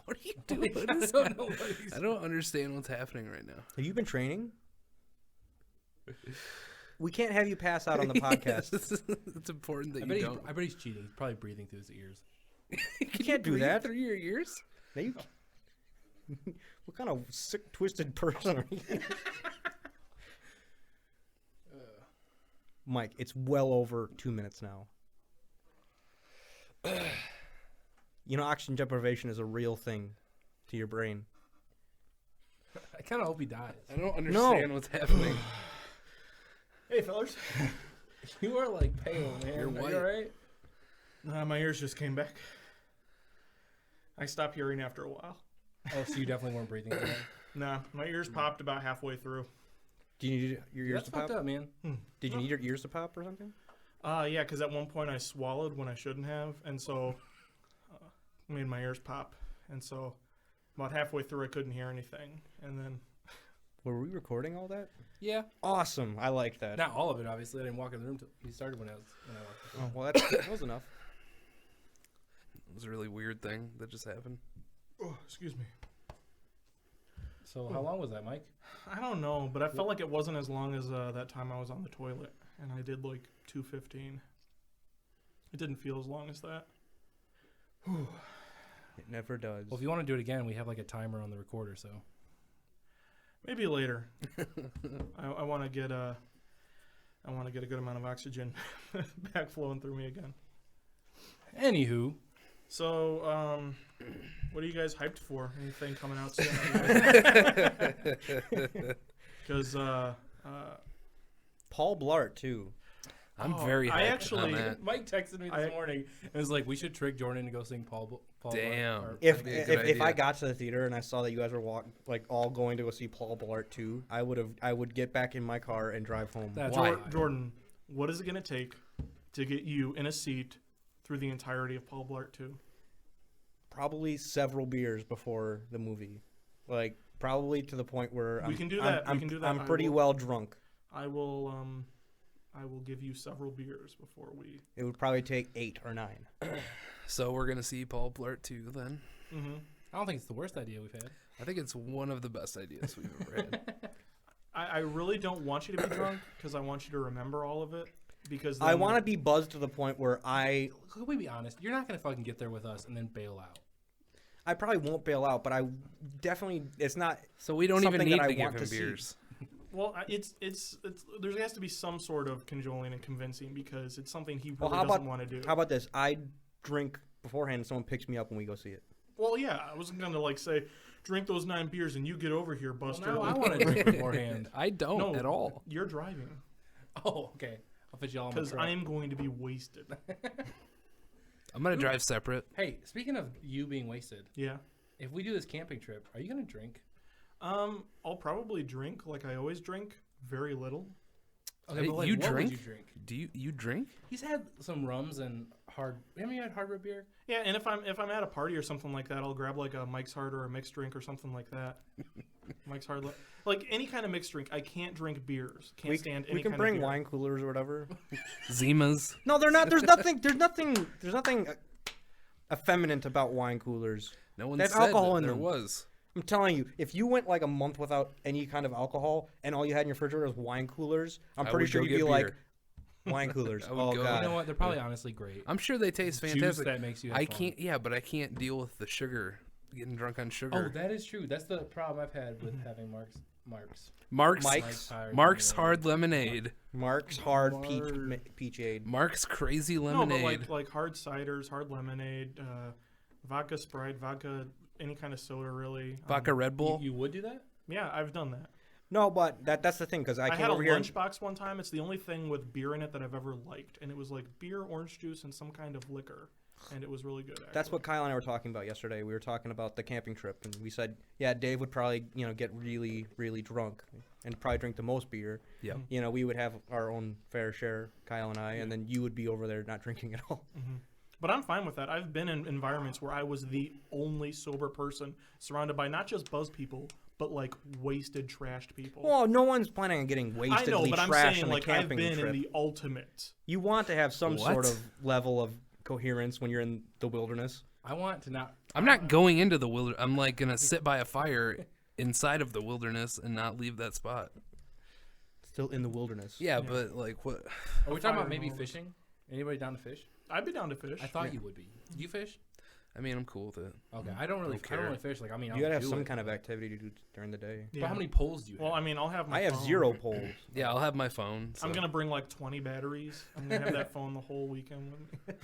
What are you doing? I don't understand what's happening right now. Have you been training? We can't have you pass out on the podcast. It's important that you don't. I bet he's cheating. He's probably breathing through his ears. You can't do that. Through your ears? No, you what kind of sick, twisted person are you? Mike, it's well over 2 minutes now. You know, oxygen deprivation is a real thing to your brain. I kind of hope he dies. I don't understand what's happening. Hey, fellas. You are like pale, man. You're white. Are you all right? My ears just came back. I stopped hearing after a while. Oh, so you definitely weren't breathing. Nah, my ears popped about halfway through. Do you need your ears That's to pop? fucked up, man. Did you need your ears to pop or something? Yeah, because at one point I swallowed when I shouldn't have, and so made my ears pop. And so about halfway through I couldn't hear anything, and then... Were we recording all that? Yeah. Awesome. I like that. Not all of it, obviously. I didn't walk in the room till he started when I walked in. Oh, well, that was enough. It was a really weird thing that just happened. Oh, excuse me. So how long was that, Mike? I don't know, but I felt like it wasn't as long as that time I was on the toilet, and I did like 2:15. It didn't feel as long as that. It never does. Well, if you want to do it again, we have like a timer on the recorder, so. Maybe later. I want to get a good amount of oxygen back flowing through me again. Anywho. So, what are you guys hyped for? Anything coming out soon? Because Paul Blart, too. I'm very hyped on that. Mike texted me this morning and was like, we should trick Jordan to go sing Paul Damn. Blart. If I got to the theater and I saw that you guys were all going to go see Paul Blart 2, I would get back in my car and drive home. Why? Jordan, what is it going to take to get you in a seat through the entirety of Paul Blart 2? Probably several beers before the movie. Like, probably to the point where we can do that. I'm pretty well drunk. I will give you several beers before we... It would probably take 8 or 9. So we're going to see Paul Blart 2 then? Mm-hmm. I don't think it's the worst idea we've had. I think it's one of the best ideas we've ever had. I really don't want you to be drunk because I want you to remember all of it. Because I want to be buzzed to the point where Could we be honest? You're not going to fucking get there with us and then bail out. I probably won't bail out, but I definitely... It's not... So we don't even need I to give want him to see. beers. Well, there has to be some sort of cajoling and convincing because it's something he really how doesn't want to do. How about this? I drink beforehand and someone picks me up when we go see it. Well, yeah, I wasn't going to say, drink those 9 beers and you get over here, Buster. Well, now I want to drink beforehand. I don't at all. You're driving. Oh, okay. I'll fit you all in my Because truck. I am going to be wasted. I'm going to drive separate. Hey, speaking of you being wasted, Yeah. if we do this camping trip, are you going to drink? I'll probably drink like I always drink, very little. Okay, but like, you what drink? would you drink? Do you drink? He's had some rums and hard. Haven't you had hard root beer? Yeah, and if I'm at a party or something like that, I'll grab like a Mike's Hard or a mixed drink or something like that. Mike's Hard, like any kind of mixed drink. I can't drink beers. Can't stand any We can kind bring of beer. wine coolers or whatever. Zimas. No, they're not. There's nothing effeminate about wine coolers. No one They have said alcohol that in there them. was. I'm telling you, if you went like a month without any kind of alcohol and all you had in your refrigerator was wine coolers, I'm I pretty would sure go you'd get be like, beer. wine coolers. I would Oh, go. God. You know what? They're probably honestly great. I'm sure they taste Juice fantastic. that makes you have I fun. can't. Yeah, but I can't deal with the sugar. Getting drunk on Oh, sugar. that is true. That's the problem I've had with having Mark's. Mark's hard lemonade. Mark's hard peachade. Mark's crazy No, lemonade. but like hard ciders, hard lemonade, vodka Sprite, vodka, any kind of soda really. Vodka Red Bull. You would do that? Yeah, I've done that. No, but that's the thing because I I came had a over here. lunchbox one time. It's the only thing with beer in it that I've ever liked, and it was like beer, orange juice, and some kind of liquor, and it was really good. Actually. That's what Kyle and I were talking about yesterday. We were talking about the camping trip, and we said, yeah, Dave would probably, get really, really drunk and probably drink the most beer. Yeah. We would have our own fair share, Kyle and I, and then you would be over there not drinking at all. Mm-hmm. But I'm fine with that. I've been in environments where I was the only sober person, surrounded by not just buzz people, but like wasted, trashed people. Well, no one's planning on getting wastedly I know, but I'm trashed saying on a like I've camping been trip. in the ultimate. You want to have some What? sort of level of coherence when you're in the wilderness. I want to not I'm not going into the wilderness. I'm like gonna sit by a fire inside of the wilderness and not leave that spot. Still in the wilderness. Yeah, but like what? Are we talking about maybe fishing? Anybody down to fish? I'd be down to fish. I thought you would be. Do you fish? I mean, I'm cool with it. Okay, I don't really fish. Like, I mean, You gotta have do some it, kind of but- activity to do during the day. But how many poles do you have? Well, I mean, I'll have my I have phone. 0 poles. Yeah, I'll have my phone. So. I'm going to bring like 20 batteries. I'm going to have that phone the whole weekend with me.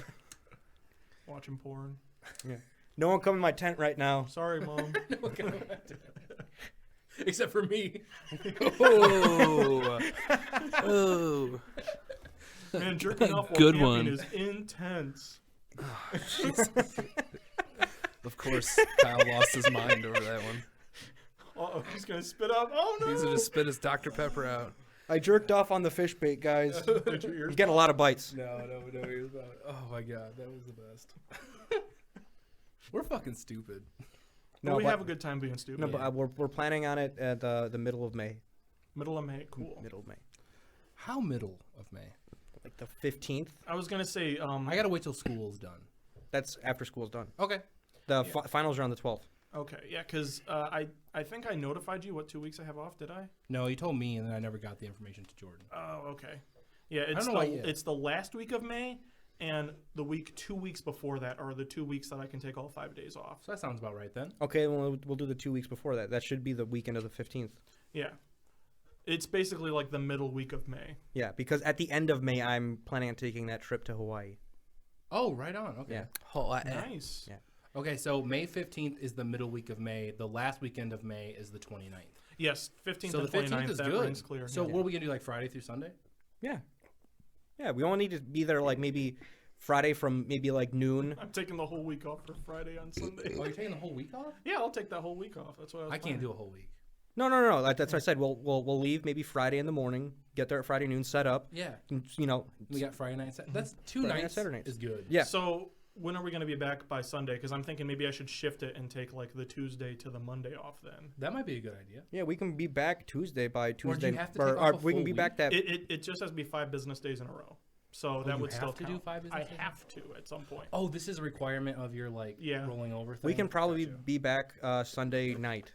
Watching porn. No one come in my tent right now. Sorry, Mom. Except for me. Oh. Oh. Man, jerking off while Good camping one. is intense. Of course, Kyle lost his mind over that one. Uh-oh, he's going to spit up. Oh, no. He's gonna spit his Dr. Pepper out. I jerked off on the fish bait, guys. Did your ears I'm getting a lot of bites. No, he was about it. Oh my god, that was the best. We're fucking stupid. No, we have a good time being stupid. No, but we're planning on it at the middle of May. Middle of May, cool. Middle of May. How middle of May? Like the 15th. I was going to say... I gotta wait till school's done. That's after school's done. Okay. The finals are on the 12th. Okay, yeah, because I think I notified you what 2 weeks I have off, did I? No, you told me, and then I never got the information to Jordan. Oh, okay. Yeah, don't it's know why yet. it's the last week of May, and the week 2 weeks before that are the 2 weeks that I can take all 5 days off. So that sounds about right then. Okay, well, we'll do the 2 weeks before that. That should be the weekend of the 15th. Yeah. It's basically like the middle week of May. Yeah, because at the end of May, I'm planning on taking that trip to Hawaii. Oh, right on. Okay. Yeah. Nice. Yeah. Okay, so May 15th is the middle week of May. The last weekend of May is the 29th. Yes, 15th So and the 15th 29th, is that good. rings clear. So yeah. what are we going to do, like Friday through Sunday? Yeah. Yeah, we only need to be there like maybe Friday from maybe like noon. I'm taking the whole week off for Friday on Sunday. Oh, you're taking the whole week off? Yeah, I'll take that whole week off. That's what I was I can't do a whole week. No. That's what I said. We'll leave maybe Friday in the morning. Get there at Friday noon. Set up. Yeah. And, you know. We got Friday night. That's 2 Friday night, nights. Saturday nights. Is good. Yeah. So when are we going to be back by Sunday? Because I'm thinking maybe I should shift it and take like the Tuesday to the Monday off then. That might be a good idea. Yeah, we can be back Tuesday by Tuesday. you have to take off a we can full be week? back that. It just has to be 5 business days in a row. So that you would have still to count. do 5 business I days? have to at some point. Oh, this is a requirement of your like Yeah. rolling over thing. We can probably Gotcha. be back Sunday night,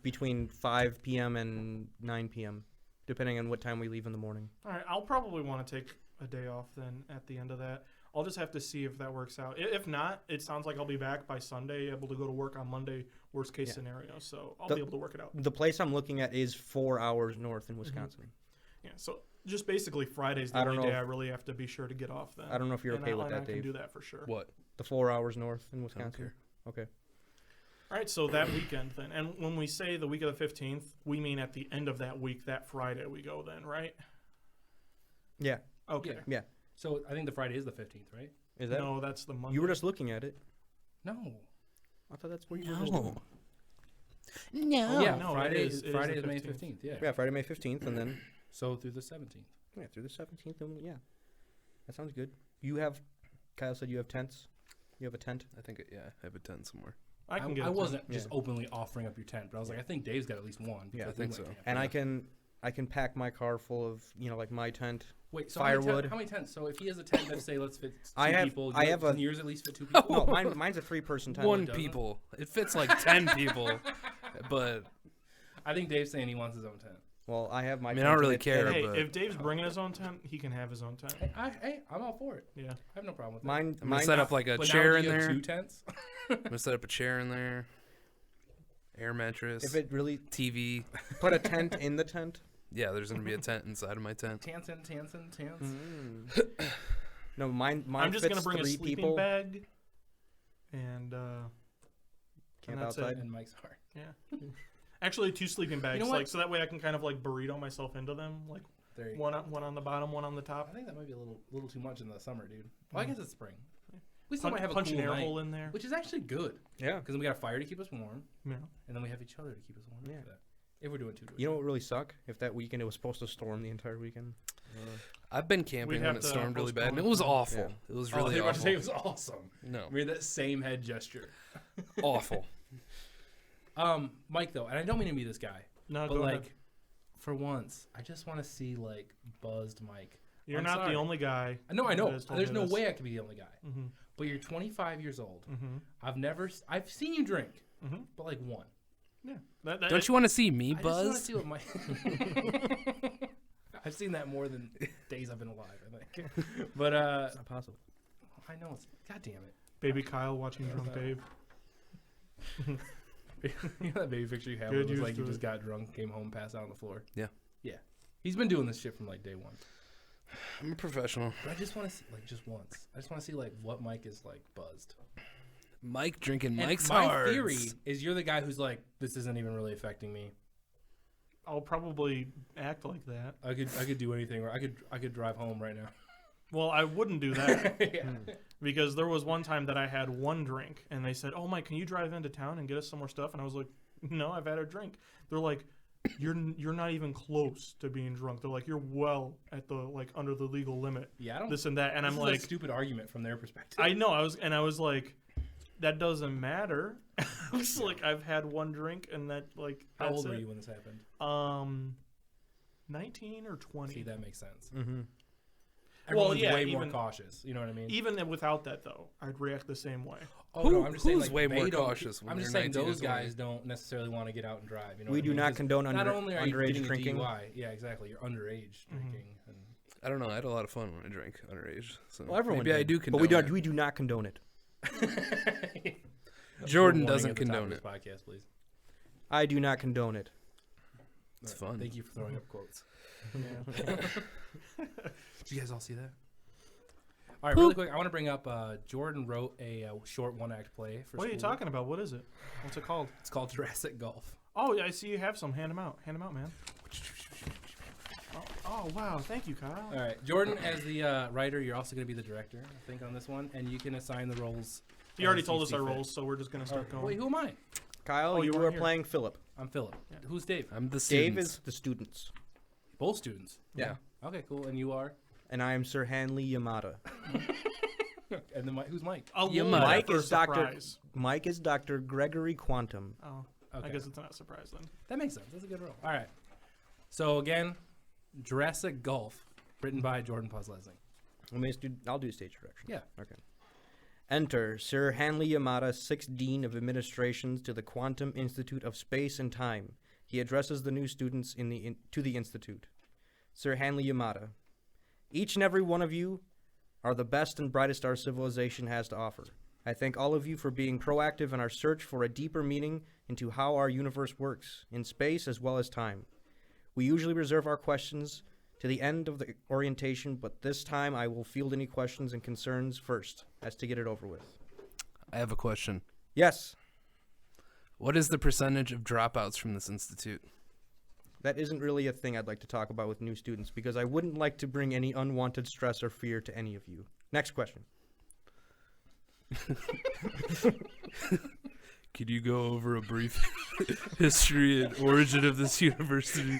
between 5 p.m. and 9 p.m., depending on what time we leave in the morning. All right, I'll probably want to take a day off then at the end of that. I'll just have to see if that works out. If not, it sounds like I'll be back by Sunday, able to go to work on Monday, worst case scenario. So I'll be able to work it out. The place I'm looking at is 4 hours north in Wisconsin. Yeah, so just basically Friday's the I don't only know day if- I really have to be sure to get off then. I don't know if you're And okay with that, I can Dave. do that for sure. What? The 4 hours north in Wisconsin. Okay. All right, so that weekend then. And when we say the week of the 15th, we mean at the end of that week, that Friday we go then, right? Yeah. Okay. Yeah. So I think the Friday is the 15th, right? Is that? No, that's the Monday. You were just looking at it. No. I thought that's what you were just doing. No. Yeah, no, Friday it is Friday the is May 15th. 15th. Yeah. Yeah, Friday, May 15th, and then So through the 17th. yeah, through the 17th, and yeah, that sounds good. You have, Kyle said you have tents. You have a tent. I think I have a tent somewhere. I can get I it wasn't Yeah. just openly offering up your tent, but I was like, I think Dave's got at least one. Yeah, I because we think went so. camping. And I can pack my car full of like my tent. Wait, so firewood. How many tents? So if he has a tent that say let's fit two I have- people, I have a- can yours at least fit 2 people? No, mine's a 3-person tent. One doesn't? people. It fits like 10 people, but I think Dave's saying he wants his own tent. Well, I have my. I mean, tent I don't and really it- care. Hey, but- if Dave's bringing his own tent, he can have his own tent. Hey, I'm all for it. Yeah. I have no problem with that. Mine. I'm gonna Mine. set up like a But now chair do in you have there. 2 tents? I'm gonna set up a chair in there. Air mattress. If it really TV. put a tent in the tent. Yeah, there's gonna be a tent inside of my tent. Tents. No, mine. I'm just fits gonna bring a 3 sleeping people. bag, and Camp that's outside. And Mike's heart. yeah. Actually, 2 sleeping bags, know what? like so that way I can kind of like burrito myself into them, like There you go. one on the bottom, one on the I top. think that might be a little too much in the summer, dude. Well, I guess it's spring. We still Punch, might have a punch cool an air night, hole in there. which is actually good Yeah. because then we got a fire to keep us warm, Yeah. and then we have each other to keep us warm. Yeah. After that. If we're doing 2 You know what would really suck? If that weekend it was supposed to storm the entire weekend. I've been camping We'd when have it to stormed really bad, and it postpone was it. awful. Yeah. It was Oh, really they were about to say awful. it was awesome. No, We made that same head gesture. awful. Mike though, and I don't mean to be this guy, No, but go like, ahead. for once, I just want to see like buzzed Mike. You're I'm not sorry. the only guy. I know. that has told There's me no this. way I could be the only guy. Mhm. but you're 25 years old. Mm-hmm. I've seen you drink, Mm-hmm. but like one. Yeah. Don't you want to see me I just want to buzz? see what my. I've seen that more than days I've been alive, I think. But It's not possible. I know it's. God damn it! Baby Kyle watching Drunk Dave. You know that baby picture you have? Good Where it was use like you to just it. got drunk, came home, passed out on the floor. Yeah. Yeah. He's been doing this shit from like day one. I'm a professional. But I just want to see, like, just once. I just want to see like what Mike is like buzzed. Mike drinking And Mike's my Hards. theory is you're the guy who's like, this isn't even really affecting me. I'll probably act like that. I could do anything. Or I could drive home right now. Well, I wouldn't do that Yeah. because there was one time that I had one drink and they said, "Oh, Mike, can you drive into town and get us some more stuff?" And I was like, "No, I've had a drink." They're like, "You're not even close to being drunk." They're like, "You're well at the like under the legal limit." Yeah, I don't. This and that, and this I'm is like, a stupid argument from their perspective. I know. I was like, that doesn't matter. I was like, I've had one drink and that like. How that's old were it. you when this happened? 19 or 20. See, that makes sense. Mm-hmm. Everyone's yeah, way more even- cautious. You know what I mean? Even without that though, I'd react the same way. Oh, no, I'm just saying, who's way they more don't- cautious when I'm just they're saying 19 or those 20? guys don't necessarily want to get out and drive. You know We what I do mean? not 'Cause condone not only are you underage getting a drinking. DUI, yeah, exactly. You're underage drinking. And I don't know. I had a lot of fun when I drank underage. So Well, everyone maybe I did. do But condone we don't. it. We do not condone it. Jordan Warning doesn't at the top condone of it. this podcast, please. I do not condone it. It's All right, fun. Thank you for throwing up quotes. Yeah. Did you guys all see that? All right, really quick. I want to bring up. Jordan wrote a short one-act play for. What are you school. talking about? What is it? What's it called? It's called Jurassic Golf. Oh, yeah, I see you have some. Hand them out. Hand them out, man. Oh, wow. Thank you, Kyle. All right, Jordan, as the writer, you're also going to be the director, I think, on this one, and you can assign the roles. He already as told you us see our fit. roles, so we're just going to start going. Wait, who am I? Kyle, Oh, you you were weren't here. playing Philip. I'm Philip. Yeah. Who's Dave? I'm the Dave student. is the students. Both students. Yeah. Okay, cool. And you are? And I am Sir Hanley Yamada. And then who's Mike? I'll Yeah, leave Mike that for is Dr. surprise. Mike is Dr. Gregory Quantum. Oh, Okay. I guess it's not a surprise then. That makes sense. That's a good role. All right. So again, Jurassic Golf, written by Jordan Poslesing. I'll do stage direction. Yeah. Okay. Enter Sir Hanley Yamada, 6th Dean of Administrations to the Quantum Institute of Space and Time. He addresses the new students to the institute. Sir Hanley Yamada, each and every one of you are the best and brightest our civilization has to offer. I thank all of you for being proactive in our search for a deeper meaning into how our universe works, in space as well as time. We usually reserve our questions to the end of the orientation, but this time I will field any questions and concerns first, as to get it over with. I have a question. Yes, What is the percentage of dropouts from this institute? that isn't really a thing I'd like to talk about with new students, because I wouldn't like to bring any unwanted stress or fear to any of you. Next question. Could you go over a brief history and origin of this university?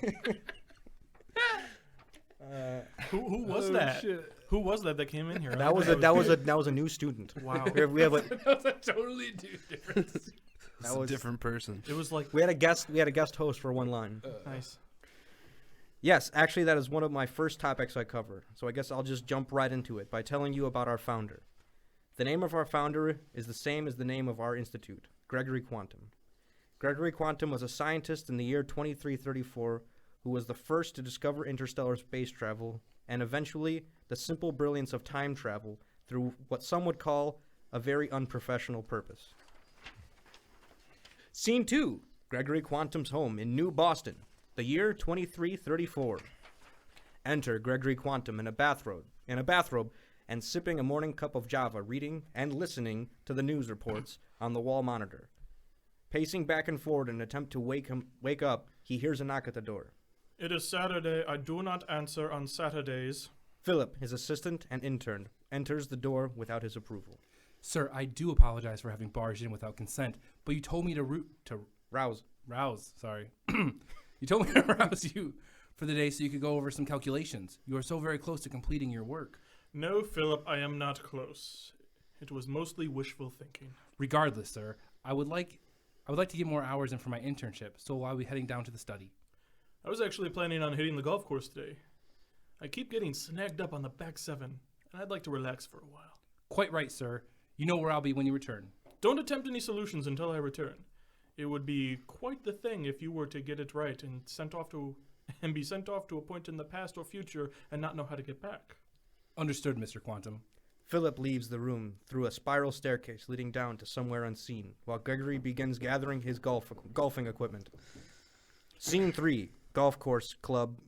Who was Oh, that? shit. Who was that came in here? I That like was a new student. Wow. We have a, That was a totally different. It's a different person. It was like we had a guest host for one line. nice. Yes, actually, that is one of my first topics I cover, so I guess I'll just jump right into it by telling you about our founder. The name of our founder is the same as the name of our institute, Gregory Quantum. Gregory Quantum was a scientist in the year 2334 who was the first to discover interstellar space travel and eventually the simple brilliance of time travel through what some would call a very unprofessional purpose. Scene 2, Gregory Quantum's home in New Boston, the year 2334. Enter Gregory Quantum in a bathrobe and sipping a morning cup of Java, reading and listening to the news reports on the wall monitor. Pacing back and forward in an attempt to wake up, he hears a knock at the door. It is Saturday. I do not answer on Saturdays. Philip, his assistant and intern, enters the door without his approval. Sir, I do apologize for having barged in without consent, but you told me to rouse. Sorry, you told me to rouse you for the day so you could go over some calculations. You are so very close to completing your work. No, Philip, I am not close. It was mostly wishful thinking. Regardless, sir, I would like to get more hours in for my internship, so I'll be heading down to the study. I was actually planning on hitting the golf course today. I keep getting snagged up on the back seven, and I'd like to relax for a while. Quite right, sir. You know where I'll be when you return. Don't attempt any solutions until I return. It would be quite the thing if you were to get it right and be sent off to a point in the past or future and not know how to get back. Understood, Mr. Quantum. Philip leaves the room through a spiral staircase leading down to somewhere unseen, while Gregory begins gathering his golfing equipment. Scene 3, golf course, club,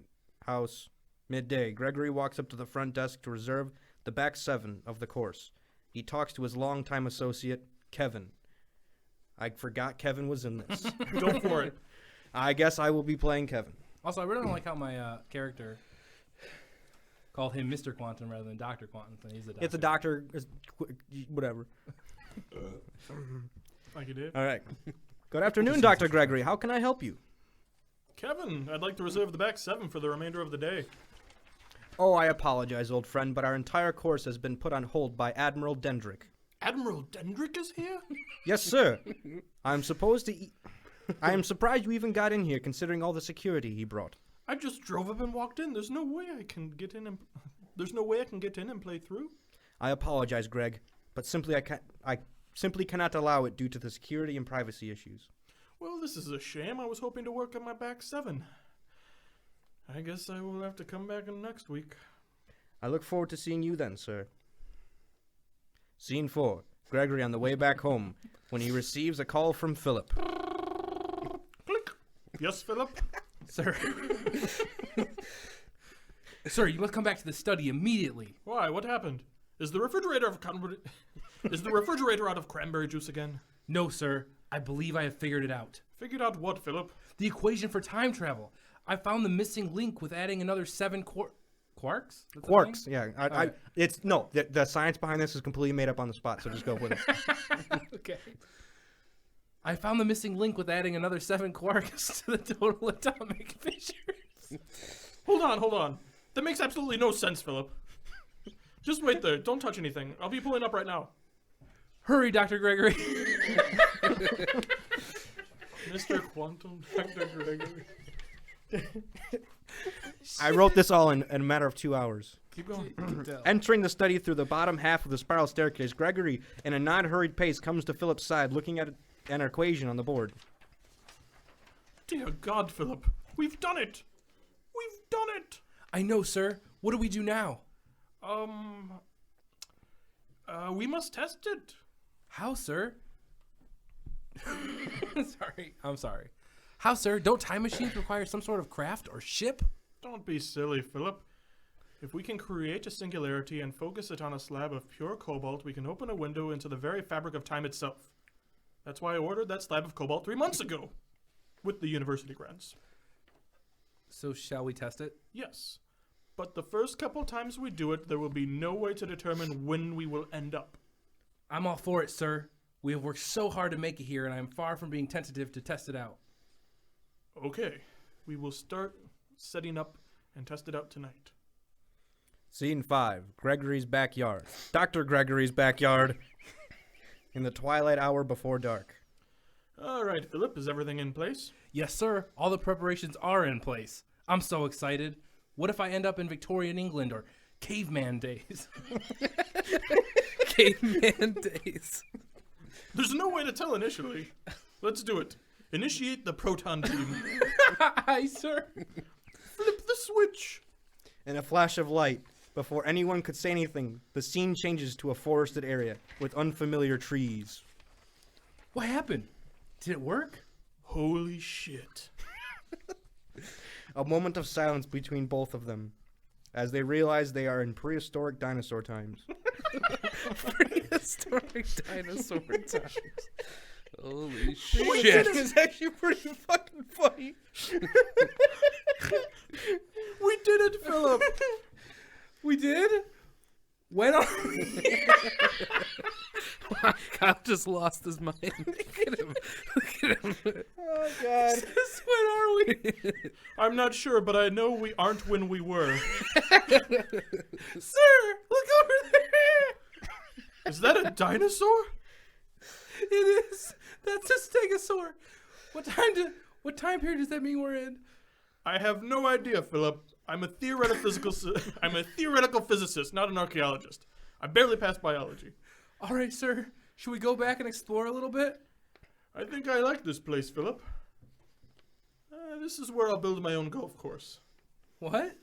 house, midday. Gregory walks up to the front desk to reserve the back 7 of the course. He talks to his longtime associate, Kevin. I forgot Kevin was in this. Go for it. I guess I will be playing Kevin. Also, I really don't like how my character called him Mr. Quantum rather than Dr. Quantum. He's a doctor. It's a doctor. Whatever. Like you did. All right. Good afternoon, Dr. Gregory. How can I help you? Kevin, I'd like to reserve the back 7 for the remainder of the day. Oh, I apologize, old friend, but our entire course has been put on hold by Admiral Dendrick. Admiral Dendrick is here? Yes, sir. I am surprised you even got in here, considering all the security he brought. I just drove up and walked in. There's no way I can get in and play through. I apologize, Greg, but I simply cannot allow it due to the security and privacy issues. Well, this is a shame. I was hoping to work on my back 7. I guess I will have to come back in next week. I look forward to seeing you then, sir. Scene 4. Gregory on the way back home when he receives a call from Philip. Click. Yes, Philip? Sir. Sir, you must come back to the study immediately. Why? What happened? Is the refrigerator out of cranberry juice again? No, sir. I believe I have figured it out. Figured out what, Philip? The equation for time travel. I found the missing link with adding another 7 quarks? That's the Quarks, thing? yeah. The science behind this is completely made up on the spot, so just go with it. Okay. I found the missing link with adding another 7 quarks to the total atomic fissures. Hold on. That makes absolutely no sense, Philip. Just wait there. Don't touch anything. I'll be pulling up right now. Hurry, Dr. Gregory. Mr. Quantum, Dr. Gregory. I wrote this all in a matter of 2 hours. Keep going. Entering the study through the bottom half of the spiral staircase, Gregory, in a non-hurried pace, comes to Philip's side, looking at an equation on the board. Dear God, Philip. We've done it. We've done it. I know, sir. What do we do now? We must test it. How, sir? I'm sorry. How, sir? Don't time machines require some sort of craft or ship? Don't be silly, Philip. If we can create a singularity and focus it on a slab of pure cobalt, we can open a window into the very fabric of time itself. That's why I ordered that slab of cobalt 3 months ago. With the university grants. So shall we test it? Yes. But the first couple times we do it, there will be no way to determine when we will end up. I'm all for it, sir. We have worked so hard to make it here, and I am far from being tentative to test it out. Okay. We will start setting up and test it out tonight. Scene 5. Gregory's backyard. Dr. Gregory's backyard. In the twilight hour before dark. All right, Philip, is everything in place? Yes, sir. All the preparations are in place. I'm so excited. What if I end up in Victorian England or caveman days? Caveman days. There's no way to tell initially. Let's do it. Initiate the proton beam. Aye, sir. Flip the switch. In a flash of light, before anyone could say anything, the scene changes to a forested area with unfamiliar trees. What happened? Did it work? Holy shit. A moment of silence between both of them, as they realize they are in prehistoric dinosaur times. Prehistoric dinosaur times. Holy Shit. shit. This is actually pretty fucking funny. We did it, Philip. We did? When are Kyle just lost his mind. Look at him. Look at him. Oh, God. When are we? I'm not sure, but I know we aren't when we were. Sir, look over there. Is that a dinosaur? It is. That's a stegosaur. What time period does that mean we're in? I have no idea, Philip. I'm a theoretical physicist, not an archaeologist. I barely passed biology. All right, sir. Should we go back and explore a little bit? I think I like this place, Philip. This is where I'll build my own golf course. What?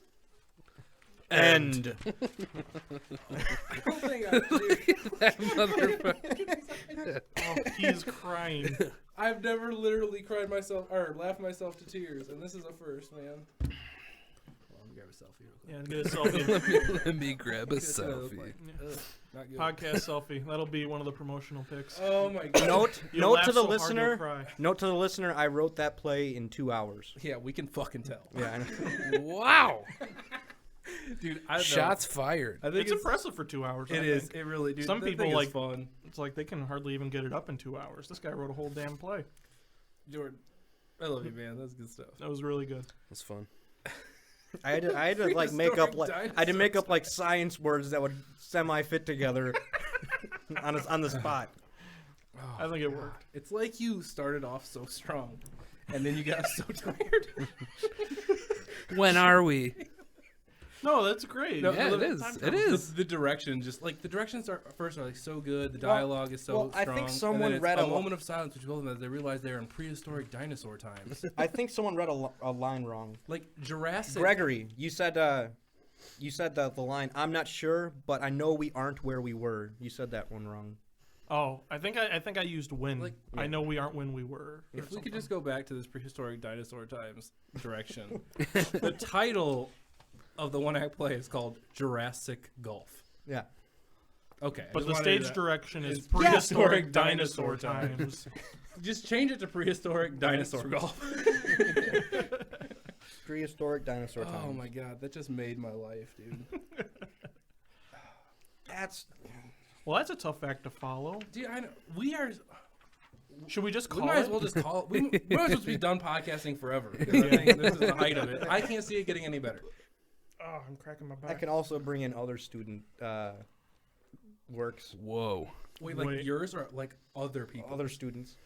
End. I don't think I do. That motherfucker. Oh, he's crying. I've never literally cried myself or laughed myself to tears, and this is a first, man. Well, let me grab a selfie real quick. Yeah, get a selfie. Let me grab a That's what it looked selfie. like. Ugh, not good. Podcast selfie. That'll be one of the promotional pics. Oh my god. You'll Note laugh to the so hard you'll listener. cry. Note to the listener. I wrote that play in 2 hours. Yeah, we can fucking tell. Yeah, I know. Wow. Dude, I don't know. Shots fired. I think It's impressive for 2 hours. I It is. think. It really. Dude, Some that people thing is like- fun. It's like they can hardly even get it up in 2 hours. This guy wrote a whole damn play. Jordan, I love you, man. That's good stuff. That was really good. That's fun. I had to like make up Prehistoric like I had to make up dinosaurs. like science words that would semi fit together on the spot. I think it worked. It's like you started off so strong, and then you got so tired. When are we? No, that's great. No, Yeah, it is. Time It travel. is. The direction, just like the directions are first are like so good. The dialogue is so well, I strong. think and someone then it's read a a lo- moment of silence between both of them as they realize they're in prehistoric dinosaur times. I think someone read a line wrong. Like Jurassic. Gregory, you said the line. I'm not sure, but I know we aren't where we were. You said that one wrong. Oh, I think I used when. Like- I know we aren't when we were. If we could just go back to this prehistoric dinosaur times direction, the title of the one-act play is called Jurassic Golf. Yeah. Okay, I But just the wanted stage to- direction is is prehistoric prehistoric dinosaur dinosaur times. Just change it to prehistoric dinosaur golf. Prehistoric dinosaur time. Oh my god, that just made my life, dude. That's Well, that's a tough act to follow. Dude, I know we are. Should we just We call might as it? well just call. We might as well just be done podcasting forever. You know what I mean? This is the height of it. I can't see it getting any better. Oh, I'm cracking my I back. can also bring in other student works, Whoa. Wait, like Wait. yours or like other people? other students.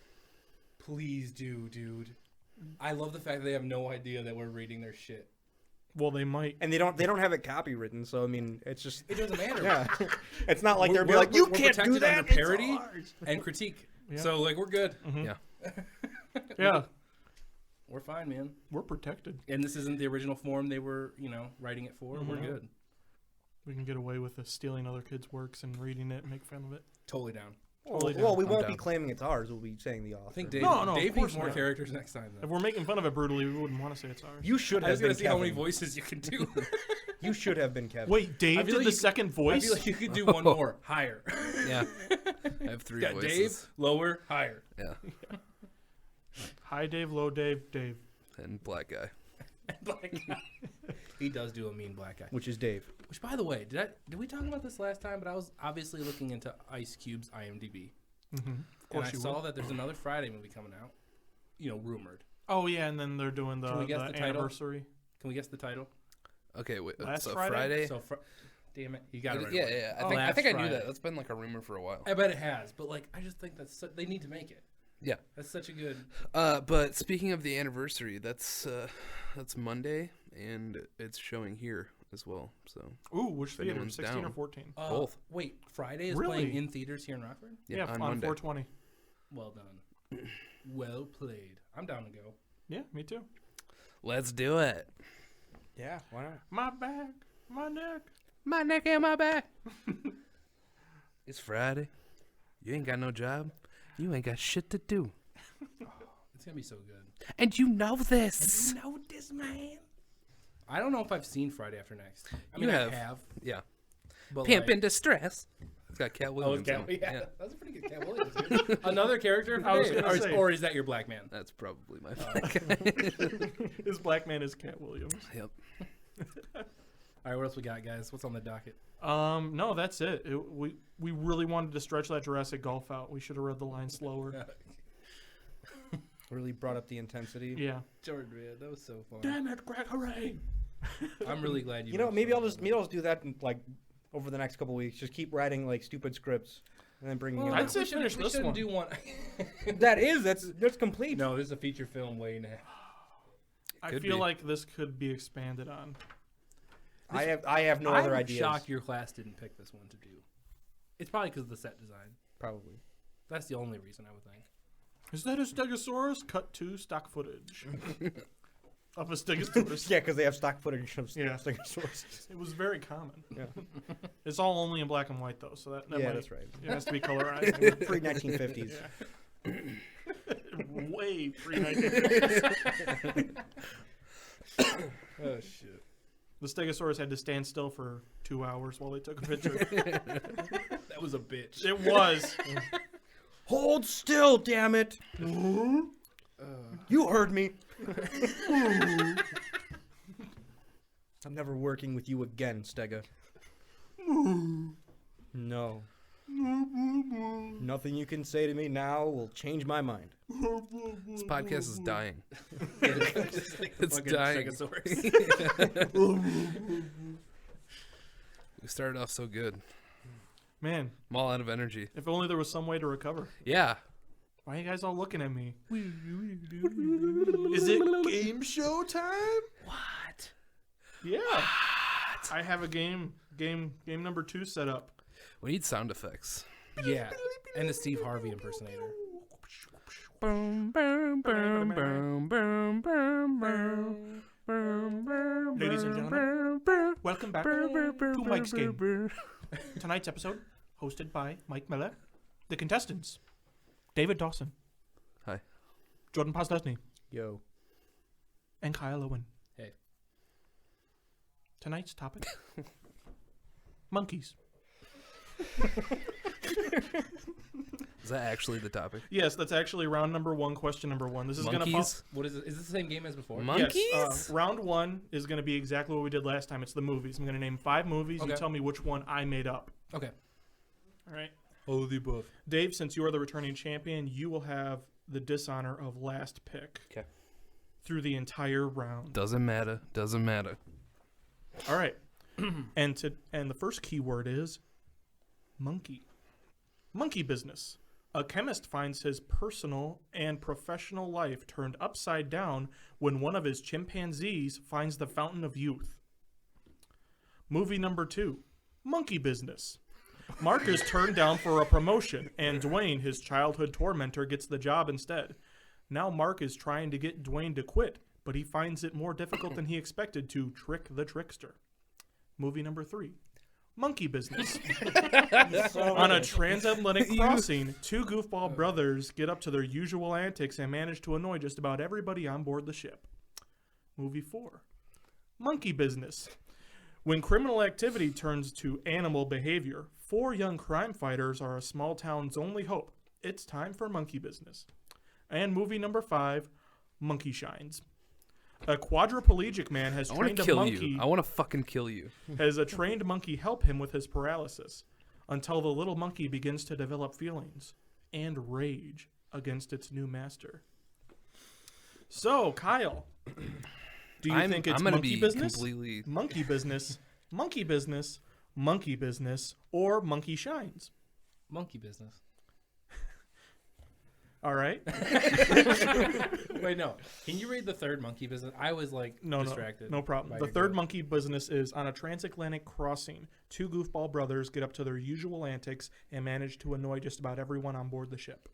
Please do, dude. I love the fact that they have no idea that we're reading their shit. Well, they might. And they don't have it copywritten, so I mean, it's just It doesn't matter. yeah. It's not like We're- they'll be we're- like, you we're can't do protected that. under it's parody ours." and critique. Yeah. So like we're good. Mhm. Yeah. Yeah, We're fine, man. we're protected. And this isn't the original form they were, writing it for. We're Mhm. good. We can get away with stealing other kids' works and reading it and make fun of it. Totally down. Totally Well, we I'm won't down. be claiming it's ours. We'll be saying the author. I think Dave, No, of Dave course needs more not. characters next time, If though. we're making fun of it brutally, we wouldn't want to say it's ours. You should I have was been going to see how many Kevin. voices you can do. You should have been Kevin. Wait, Dave I feel did like the you- second I voice? feel like you could do one more. Higher. Yeah. I have three Got voices. Dave, lower, higher. Yeah. Hi, Dave. Low, Dave. Dave. And black guy. He does do a mean black guy. Which is Dave. Which, by the way, did we talk about this last time? But I was obviously looking into Ice Cube's IMDb. Mm-hmm. Of And course I you saw would. that there's another Friday movie coming out. Rumored. Oh, yeah, and then they're doing Can we the guess the title? anniversary. Can we guess the title? Okay, wait. Last so Friday? Friday? So, damn it, you got it right yeah, away. yeah. Oh, I Last think I knew Friday. that. That's been like a rumor for a while. I bet it has, but I just think they need to make it. Yeah. That's such a good. But speaking of the anniversary, that's Monday, and it's showing here as well. So Ooh, which theater? anyone's 16 or down. 14? Both. Wait, Friday is Really? playing in theaters here in Rockford. yeah, on Monday. 420. Well done. Well played. I'm down to go. Yeah, me too. Let's do it. Yeah, why not? My back, my neck. My neck and my back. It's Friday. You ain't got no job. You ain't got shit to do. It's gonna be so good. And you know this. know this, man. I don't know if I've seen Friday After Next. I You mean, have. I have. Yeah. But Pimp in Distress. It's got Cat Oh, Williams. it's Cat. in it. Yeah, that's a pretty good Cat Williams. Dude. Another character. I was Dave? gonna or, say. or is that your black man? That's probably my black guy. His black man is Cat Williams. Yep. All right, what else we got, guys? What's on the docket? No, that's it. We really wanted to stretch that Jurassic Golf out. We should have read the line slower. Really brought up the intensity. Yeah. Jordan, man, that was so fun. Damn it, Gregory. I'm really glad you. You know, mentioned maybe I'll that. just do that over the next couple weeks. Just keep writing stupid scripts and then bringing Well, it I'd out. say we should- finish we this shouldn't one. do one. That's complete. No, there's a feature film waiting to. I Could feel be. like this could be expanded on. I have no other I'm ideas. shocked your class didn't pick this one to do. It's probably because of the set design. Probably. That's the only reason I would think. Is that a Stegosaurus? Cut to stock footage of a Stegosaurus. Yeah, because they have stock footage of Yeah. Stegosaurus. It was very common. Yeah. It's all only in black and white though, so that Yeah, might, that's right. it has to be colorized. Pre-1950s. Way pre-1950s. Oh shit! The Stegosaurus had to stand still for 2 hours while they took a picture. That was a bitch. It was. Hold still, damn it! You heard me. I'm never working with you again, Stega. No. Nothing you can say to me now will change my mind. This podcast is dying. It's It's dying. We started off so good. Man, I'm all out of energy. if only there was some way to recover. Yeah. Why are you guys all looking at me? Is it game show time? What? Yeah. I have a game number 2 set up. We need sound effects. Yeah, and the Steve Harvey impersonator. Boom, boom, boom, boom, boom, boom, boom. Ladies and gentlemen, welcome back to Mike's Game. Tonight's episode, hosted by Mike Miller. The contestants, David Dawson. Hi. Jordan Posdesny. Yo. And Kyle Owen. Hey. Tonight's topic, monkeys. Is that actually the topic? Yes, that's actually round number 1, question number 1. This is going to Monkeys? What is it? Is this the same game as before? Monkeys? Yes, round 1 is going to be exactly what we did last time. It's the movies. I'm going to name 5 movies. You Okay. tell me which one I made up. Okay. All right. Oh, the above. Dave, since you are the returning champion, you will have the dishonor of last pick. 'Kay. Through the entire round. Doesn't matter. Doesn't matter. All right. and the first keyword is monkey. Monkey business. A chemist finds his personal and professional life turned upside down when one of his chimpanzees finds the fountain of youth. Movie number 2, monkey business. Mark is turned down for a promotion, and Dwayne, his childhood tormentor, gets the job instead. Now Mark is trying to get Dwayne to quit, but he finds it more difficult than he expected to trick the trickster. Movie number 3, monkey business. On a transatlantic crossing, 2 goofball brothers get up to their usual antics and manage to annoy just about everybody on board the ship. Movie 4, monkey business. When criminal activity turns to animal behavior, 4 young crime fighters are a small town's only hope. It's time for monkey business. And movie number 5, monkey shines. A quadriplegic man has I want trained to a kill monkey. you. I want to fucking kill you. Has a trained monkey help him with his paralysis until the little monkey begins to develop feelings and rage against its new master. So, Kyle, do you think it's I'm gonna monkey be business, completely. monkey business, monkey business, monkey business, or monkey shines? Monkey business. All right. Wait, no. Can you read the third monkey business? I was like distracted. No problem. by The your third joke. monkey business is on a transatlantic crossing. 2 goofball brothers get up to their usual antics and manage to annoy just about everyone on board the ship.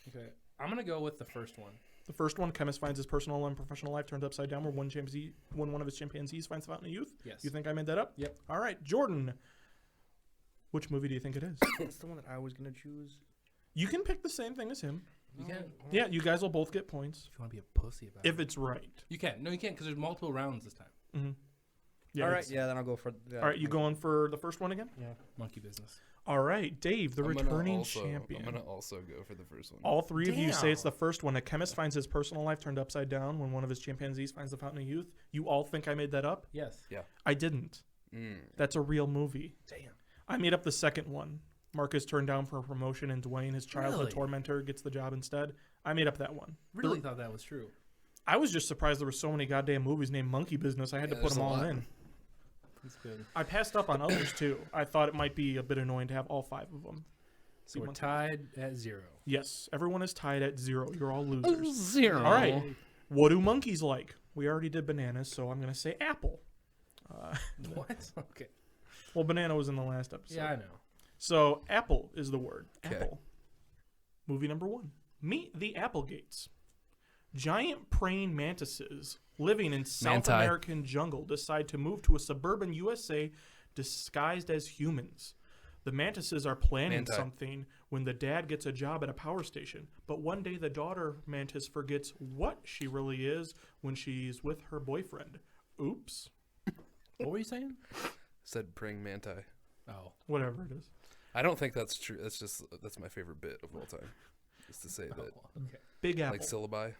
Okay. I'm going to go with the first one. The first one, chemist finds his personal and professional life turned upside down when one of his chimpanzees finds the fountain of youth. Yes. You think I made that up? Yep. All right, Jordan. Which movie do you think it is? It's the one that I was going to choose. You can pick the same thing as him. You can. Yeah, you guys will both get points If you want to be a pussy about if it. it's right. You can. No, you can't because there's multiple rounds this time. Mm-hmm. Yeah, All right, it's- yeah, then I'll go for that. All right, you going for the first one again? Yeah. Monkey business. All right, Dave, the I'm gonna returning also- champion. I'm gonna also go for the first one. All 3 of you say it's Damn. the first one. A chemist finds his personal life turned upside down when one of his chimpanzees finds the fountain of youth. You all think I made that up? Yes. I didn't. Mm. That's a real movie. Damn. I made up the second one. Mark is turned down for a promotion, and Dwayne, his childhood Really? tormentor, gets the job instead. I made up that one. Really thought that was true. I was just surprised there were so many goddamn movies named Monkey Business. I had to Yeah, put them there's a all lot. in. That's good. I passed up on others too. I thought it might be a bit annoying to have all 5 of them. So we're Monkey- tied at 0. Yes, everyone is tied at 0. You're all losers. 0. All right. What do monkeys like? We already did bananas, so I'm going to say apple. What? Okay. Well, banana was in the last episode. Yeah, I know. So apple is the word. 'Kay. Apple. Movie number 1. Meet the Applegates. Giant praying mantises living in South Manti. American jungle decide to move to a suburban USA disguised as humans. The mantises are planning Manti. something when the dad gets a job at a power station. But one day the daughter mantis forgets what she really is when she's with her boyfriend. Oops. What were you saying? Said praying manti. Oh, Whatever it is. I don't think that's true. That's my favorite bit of all time. Is to say that okay, Big Apple. like syllabi.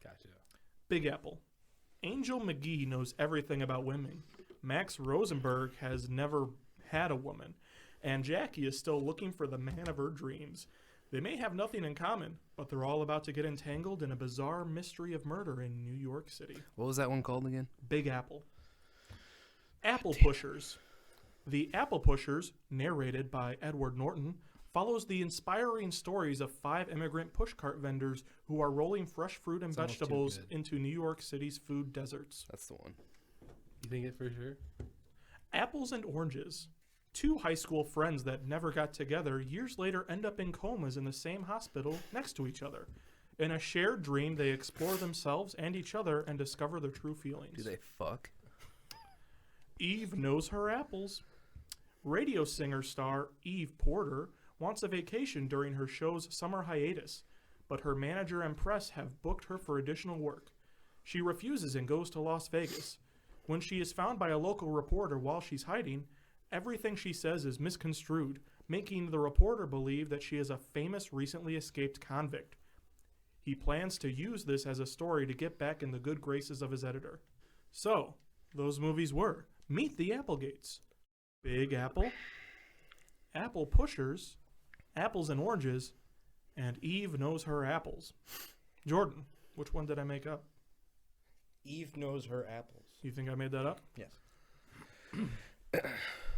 gotcha. Big Apple. Angel McGee knows everything about women. Max Rosenberg has never had a woman. And Jackie is still looking for the man of her dreams. They may have nothing in common, but they're all about to get entangled in a bizarre mystery of murder in New York City. What was that one called again? Big Apple. Apple Pushers. The Apple Pushers, narrated by Edward Norton, follows the inspiring stories of 5 immigrant pushcart vendors who are rolling fresh fruit and It's almost too vegetables good. into New York City's food deserts. That's the one. You think it for sure? Apples and Oranges. 2 high school friends that never got together years later end up in comas in the same hospital next to each other. In a shared dream, they explore themselves and each other and discover their true feelings. Do they fuck? Eve knows her apples. Radio singer star Eve Porter wants a vacation during her show's summer hiatus, but her manager and press have booked her for additional work. She refuses and goes to Las Vegas. When she is found by a local reporter while she's hiding, everything she says is misconstrued, making the reporter believe that she is a famous recently escaped convict. He plans to use this as a story to get back in the good graces of his editor. So, those movies were Meet the Applegates, Big Apple, Apple Pushers, Apples and Oranges, and Eve Knows Her Apples. Jordan, which one did I make up? Eve knows her apples. You think I made that up? Yes.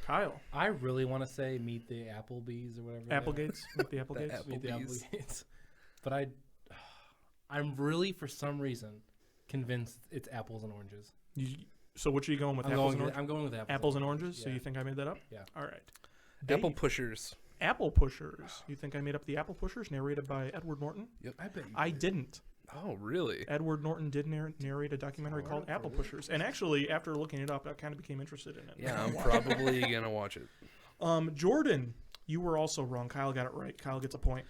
Kyle, I really want to say Meet the Applebees or whatever. Applegates? Meet the Applegates? Apple- Meet the Applebees. Applegates. But I'm really, for some reason, convinced it's apples and oranges. So which are you going with? I'm apples going. and oranges? I'm going with Apples and oranges? So Yeah. you think I made that up? Yeah. All right. Apple Dave, pushers. Apple Pushers. You think I made up the Apple Pushers, narrated by Edward Norton? I bet you. I didn't. Oh, really? Edward Norton did narrate a documentary called Apple Pushers. And actually, after looking it up, I kind of became interested in it. Yeah, I'm probably gonna watch it. Jordan, you were also wrong. Kyle got it right. Kyle gets a point.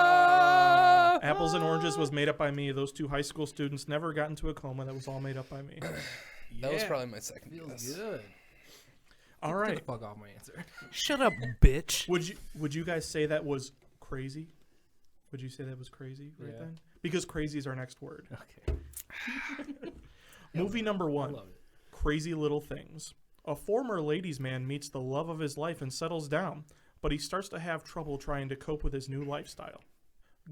Ah! Apples and Oranges was made up by me. Those 2 high school students never got into a coma. That was all made up by me. That was probably my second feels guess. good. All Get right. the fuck off my answer. Shut up, bitch. Would you guys say that was crazy? Would you say that was crazy right Yeah. then? Because crazy is our next word. Okay. Movie number I 1. love it. Crazy Little Things. A former ladies' man meets the love of his life and settles down, but he starts to have trouble trying to cope with his new lifestyle.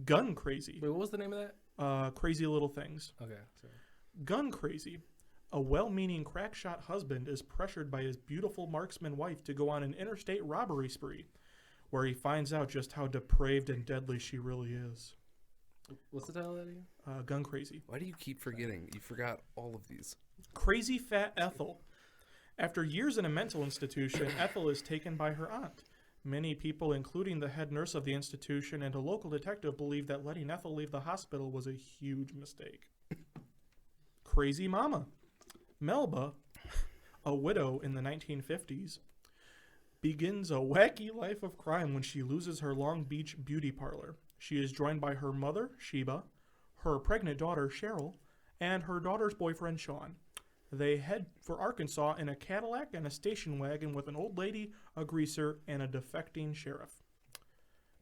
Gun Crazy. Wait, what was the name of that? Crazy Little Things. Okay. Sorry. Gun Crazy. A well-meaning crackshot husband is pressured by his beautiful marksman wife to go on an interstate robbery spree, where he finds out just how depraved and deadly she really is. What's the title of that again? Gun Crazy. Why do you keep forgetting? You forgot all of these. Crazy Fat Ethel. After years in a mental institution, Ethel is taken by her aunt. Many people, including the head nurse of the institution and a local detective, believe that letting Ethel leave the hospital was a huge mistake. Crazy Mama. Melba, a widow in the 1950s, begins a wacky life of crime when she loses her Long Beach beauty parlor. She is joined by her mother, Sheba, her pregnant daughter, Cheryl, and her daughter's boyfriend, Sean. They head for Arkansas in a Cadillac and a station wagon with an old lady, a greaser, and a defecting sheriff.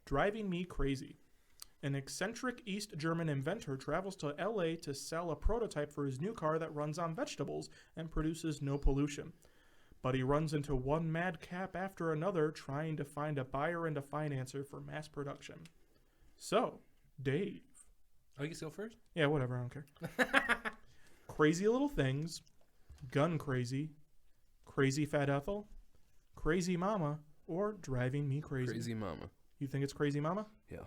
Driving Me Crazy. An eccentric East German inventor travels to LA to sell a prototype for his new car that runs on vegetables and produces no pollution. But he runs into one madcap after another trying to find a buyer and a financer for mass production. So, Dave. Oh, you can go first? Yeah, whatever, I don't care. Crazy Little Things, Gun Crazy, Crazy Fat Ethel, Crazy Mama, or Driving Me Crazy. Crazy Mama. You think it's Crazy Mama? Yeah.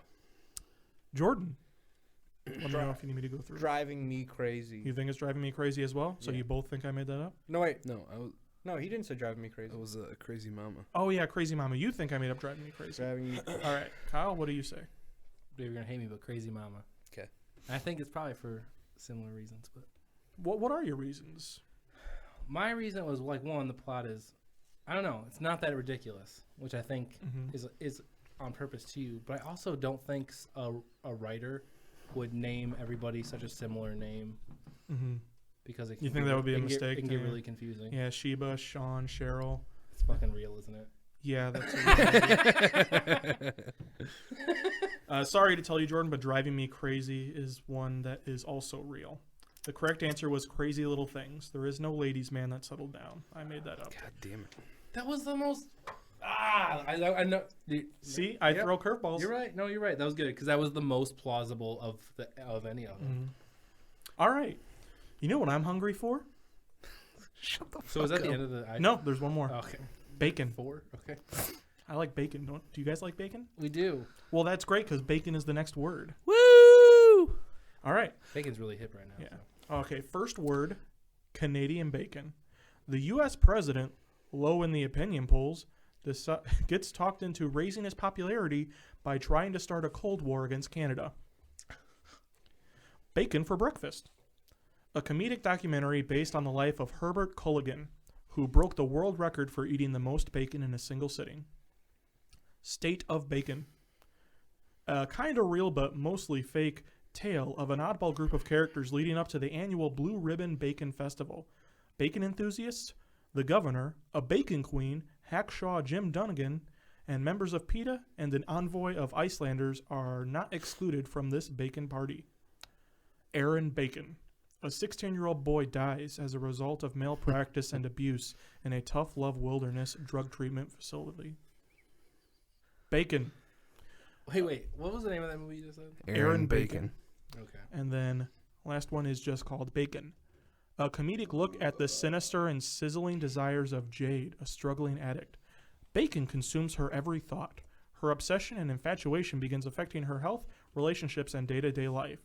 Jordan. Let me know if you need me to go through. Driving me crazy. You think it's Driving Me Crazy as well? So Yeah. you both think I made that up? No, wait. No, I was. No, he didn't say driving me crazy. That was a crazy mama. Oh yeah, Crazy Mama. You think I made up Driving Me Crazy? Driving me. All right, Kyle. What do you say? You're gonna hate me, but Crazy Mama. 'Kay. I think it's probably for similar reasons, but What are your reasons? my reason was like one, the plot is, I don't know, it's not that ridiculous, which I think is on purpose to you. But I also don't think a writer would name everybody such a similar name because it can You think that would be a mistake? It can get really confusing. Yeah, Sheba, Sean, Cheryl. It's fucking real, isn't it? Yeah, that's. Sorry to tell you, Jordan, but Driving Me Crazy is one that is also real. The correct answer was Crazy Little Things. There is no ladies' man that settled down. I made that up. God damn it. That was the most. I know. See, I throw curveballs. You're right. No, you're right. That was good because that was the most plausible of any of them. All right. You know what I'm hungry for? Shut the fuck So is that up. the end of the? No, there's one more. Okay. Bacon. 4. Okay. I like bacon. Do you guys like bacon? We do. Well, that's great because bacon is the next word. Woo! All right. Bacon's really hip right now. Yeah. So. Okay, first word, Canadian bacon. The U.S. president, low in the opinion polls, gets talked into raising his popularity by trying to start a Cold War against Canada. Bacon for breakfast. A comedic documentary based on the life of Herbert Culligan, who broke the world record for eating the most bacon in a single sitting. State of Bacon. A kind of real but mostly fake tale of an oddball group of characters leading up to the annual Blue Ribbon Bacon Festival. Bacon enthusiasts, the governor, a bacon queen, hackshaw Jim Dunnigan, and members of PETA and an envoy of Icelanders are not excluded from this bacon party. Aaron Bacon. A 16-year-old boy dies as a result of malpractice and abuse in a tough love wilderness drug treatment facility. Bacon. Wait. What was the name of that movie you just said? Aaron Bacon. Okay. And then last one is just called Bacon. A comedic look at the sinister and sizzling desires of Jade, a struggling addict. Bacon consumes her every thought. Her obsession and infatuation begins affecting her health, relationships, and day-to-day life.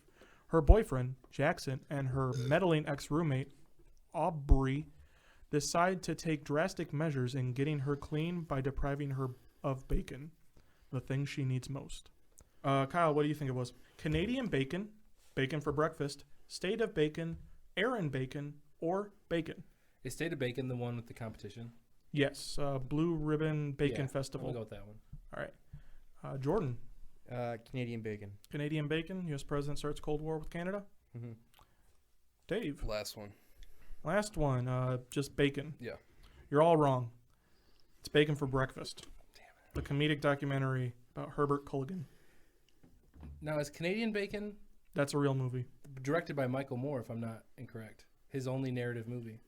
Her boyfriend, Jackson, and her meddling ex-roommate, Aubrey, decide to take drastic measures in getting her clean by depriving her of bacon, the thing she needs most. Kyle, what do you think it was? Canadian bacon, bacon for breakfast, state of bacon, Aaron Bacon, or bacon? Is State of Bacon the one with the competition? Yes, Blue Ribbon Bacon Festival. I'll go with that one. All right. Jordan, Canadian bacon. Canadian bacon, U.S. president starts Cold War with Canada. Mm-hmm. Dave, Last one. last one, just bacon. Yeah. You're all wrong. It's Bacon for Breakfast. Damn it. The comedic documentary about Herbert Culligan. Now, is Canadian Bacon That's a real movie. directed by Michael Moore, if I'm not incorrect? His only narrative movie.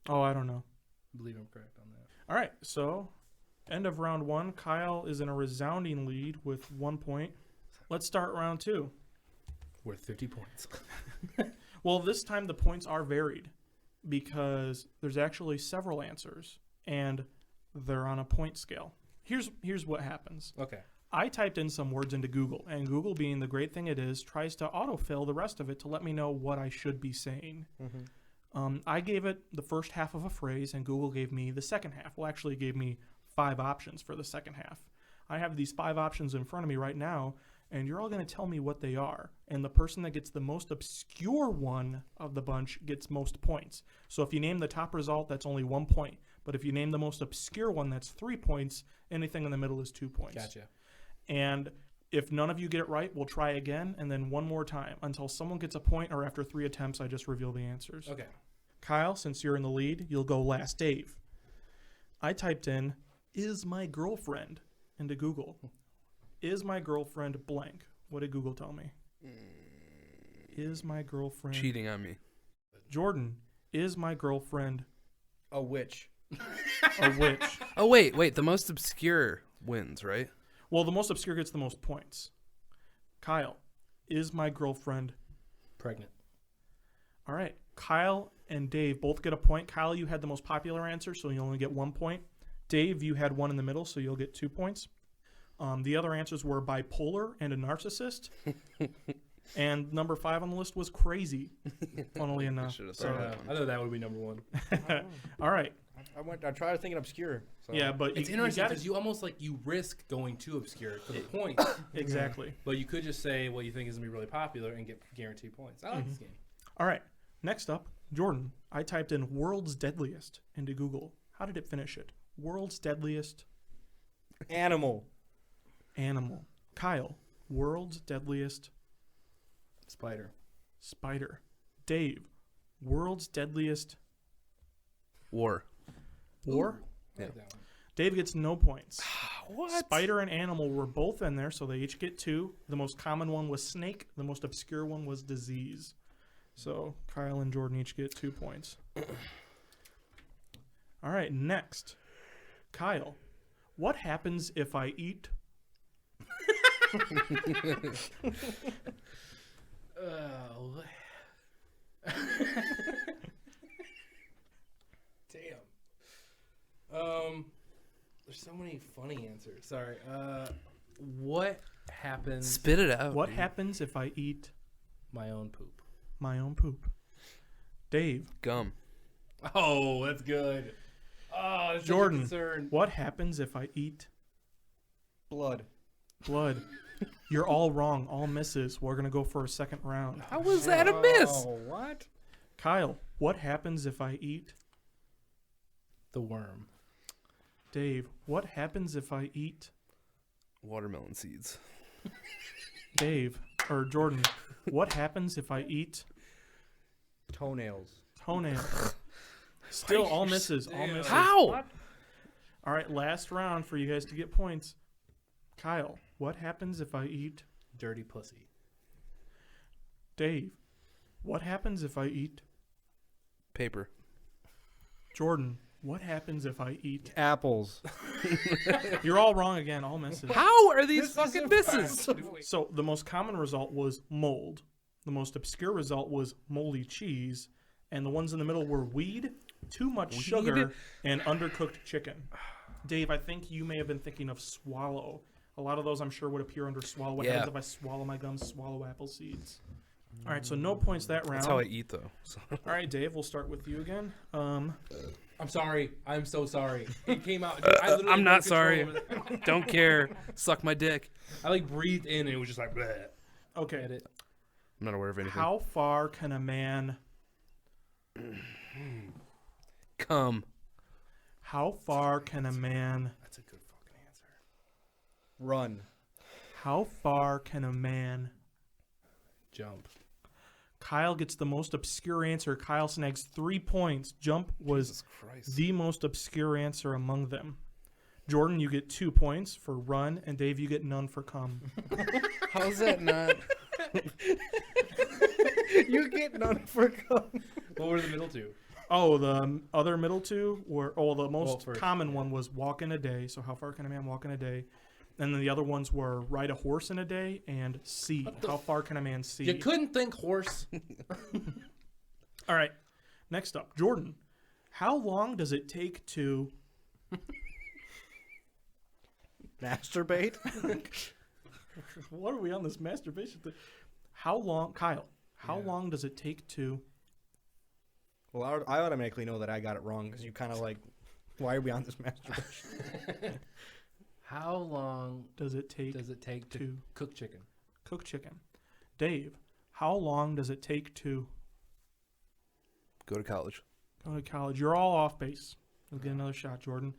Oh, I don't know. I believe I'm correct on that. All right, so end of round one. Kyle is in a resounding lead with 1 point. Let's start round two. Worth 50 points. Well, this time the points are varied because there's actually several answers and they're on a point scale. Here's what happens. Okay. I typed in some words into Google, and Google, being the great thing it is, tries to autofill the rest of it to let me know what I should be saying. Mm-hmm. I gave it the first half of a phrase, and Google gave me the second half. Well, actually, it gave me 5 options for the second half. I have these 5 options in front of me right now, and you're all going to tell me what they are. And the person that gets the most obscure one of the bunch gets most points. So if you name the top result, that's only 1 point. But if you name the most obscure one, that's 3 points. Anything in the middle is 2 points. Gotcha. And if none of you get it right, we'll try again, and then one more time until someone gets a point, or after 3 attempts, I just reveal the answers. Okay. Kyle, since you're in the lead, you'll go last. Dave, I typed in, is my girlfriend, into Google. Is my girlfriend blank? What did Google tell me? Is my girlfriend... Cheating on me. Jordan, is my girlfriend A witch. a witch? Oh, wait. The most obscure wins, right? Well, the most obscure gets the most points. Kyle, is my girlfriend... Pregnant. All right. Kyle and Dave both get a point. Kyle, you had the most popular answer, so you only get 1 point. Dave, you had one in the middle, so you'll get 2 points. The other answers were bipolar and a narcissist. And number 5 on the list was crazy, funnily enough. Should've So, thought that one. I thought that would be number 1. all right. I tried thinking obscure. So. Yeah, but It's you interesting gotta- because you almost like you risk going too obscure for the points. exactly. But you could just say what you think is gonna be really popular and get guaranteed points. I like this game. All right. Next up, Jordan. I typed in "world's deadliest" into Google. How did it finish it? World's deadliest Animal. animal. Kyle. World's deadliest Spider. spider. Dave. World's deadliest War. war. I like that one. Dave gets no points. What? Spider and animal were both in there, so they each get 2. The most common one was snake. The most obscure one was disease. So Kyle and Jordan each get 2 points. All right, next. Kyle, what happens if I eat? Oh. Damn. There's so many funny answers. Sorry. What happens? Spit it out. What dude. happens if I eat My own poop. my own poop? Dave, Gum. Oh, that's good. Oh, that's Jordan. such a concern. what happens if I eat Blood. blood? You're all wrong. All misses. We're going to go for a second round. How was that a miss? Oh, what? Kyle, what happens if I eat? The worm. Dave, what happens if I eat? Watermelon seeds. Dave, or Jordan, what happens if I eat? Toenails. Toenail. Still all misses. All misses. How? All right, last round for you guys to get points. Kyle, what happens if I eat? Dirty pussy. Dave, what happens if I eat? Paper. Jordan, what happens if I eat? Apples. You're all wrong again. All misses. How are these fucking misses? So the most common result was mold. The most obscure result was moldy cheese. And the ones in the middle were weed, too much sugar, and undercooked chicken. Dave, I think you may have been thinking of swallow. A lot of those, I'm sure, would appear under swallow. What happens if I swallow my gums, swallow apple seeds? All right, so no points that round. That's how I eat, though. So. All right, Dave, we'll start with you again. I'm sorry. I'm so sorry. It came out. I literally I'm had not no control sorry. over that. Don't care. Suck my dick. I like breathed in and it was just like, bleh. Okay. Edit. I'm not aware of anything. How far can a man... Come. How far can a man... That's a good fucking answer. Run. How far can a man... Jump. Kyle gets the most obscure answer. Kyle snags 3 points. Jump was Jesus Christ. the most obscure answer among them. Jordan, you get 2 points for run, and Dave, you get none for come. How's that not? You get none for cum. What were the middle two? Oh, the other middle two were, the most first, common one was walk in a day. So how far can a man walk in a day? And then the other ones were ride a horse in a day and see. How far can a man see? You couldn't think horse. All right. Next up, Jordan. How long does it take to... Masturbate. What are we on this masturbation thing? How long... Kyle, how long does it take to... Well, I automatically know that I got it wrong because you kind of like, why are we on this masturbation? How long Does it take to to cook chicken? cook chicken? Dave, how long does it take to Go to college. go to college? You're all off base. You'll get another shot, Jordan.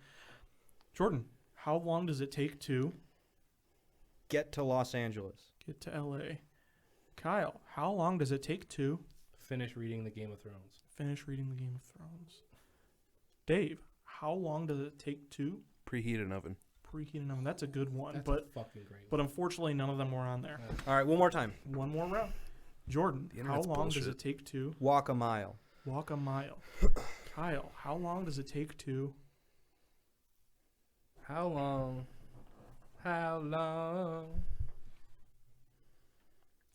Jordan, how long does it take to Get to Los Angeles. get to LA? Kyle, how long does it take to Finish reading the Game of Thrones. finish reading the Game of Thrones? Dave, how long does it take to Preheat an oven. preheat an oven? That's a good one, That's but fucking great. but unfortunately none of them were on there. All right, one more time. One more round. Jordan, The how internet's long does bullshit. it take to Walk a mile. walk a mile? Kyle, how long does it take to How long? How long?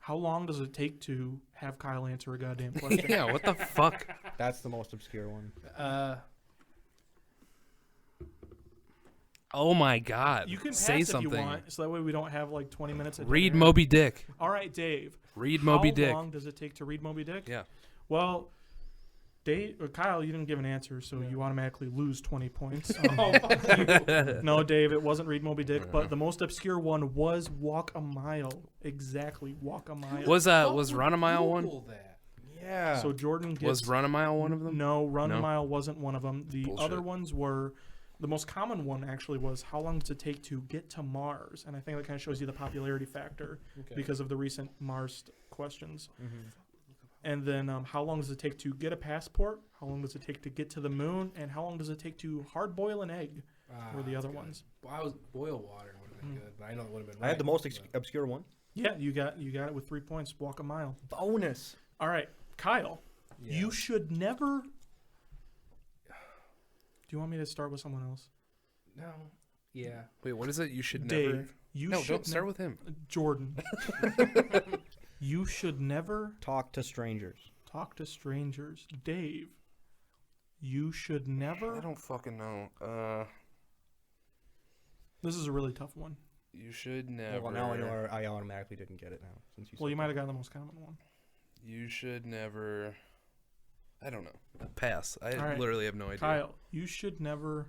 how long does it take to have Kyle answer a goddamn question? Yeah, what the fuck? That's the most obscure one. Oh my God. You can pass say if something. you want, so that way we don't have like 20 minutes. Of Read dead air. Moby Dick. All right, Dave. Read Moby Dick. How long does it take to read Moby Dick? Yeah. Well, Dave or Kyle, you didn't give an answer, so you automatically lose 20 points. Oh, fuck you. No, Dave, it wasn't Read Moby Dick, but the most obscure one was Walk a Mile. Exactly, Walk a Mile. Was Run a Mile one? Google that. Yeah. So Jordan gets... Was Run a Mile one of them? No, Run a No? Mile wasn't one of them. The Bullshit. other ones were... The most common one, actually, was How Long Does It Take to Get to Mars? And I think that kind of shows you the popularity factor Okay. because of the recent Mars questions. Mhm. And then How Long Does It Take to Get a Passport? How Long Does It Take to Get to the Moon? And How Long Does It Take to Hard Boil an Egg? Were the that's other good. ones. Well, I was boil water would have been good, but I know it would have been. I had the right, most but- obscure one. Yeah, you got it with 3 points. Walk a mile. Bonus. All right, Kyle. Yeah. You should never... Do you want me to start with someone else? No. Yeah. Wait, what is it? You should Dave, never. you No, should don't start with him. Jordan. You should never Talk to strangers. talk to strangers. Dave, you should I never... don't fucking know. This is a really tough one. You should never. Well, now I know I automatically didn't get it now. Since you Well, said you might that. have gotten the most common one. You should never. I don't know. Pass. I All right. literally have no idea. Kyle, you should never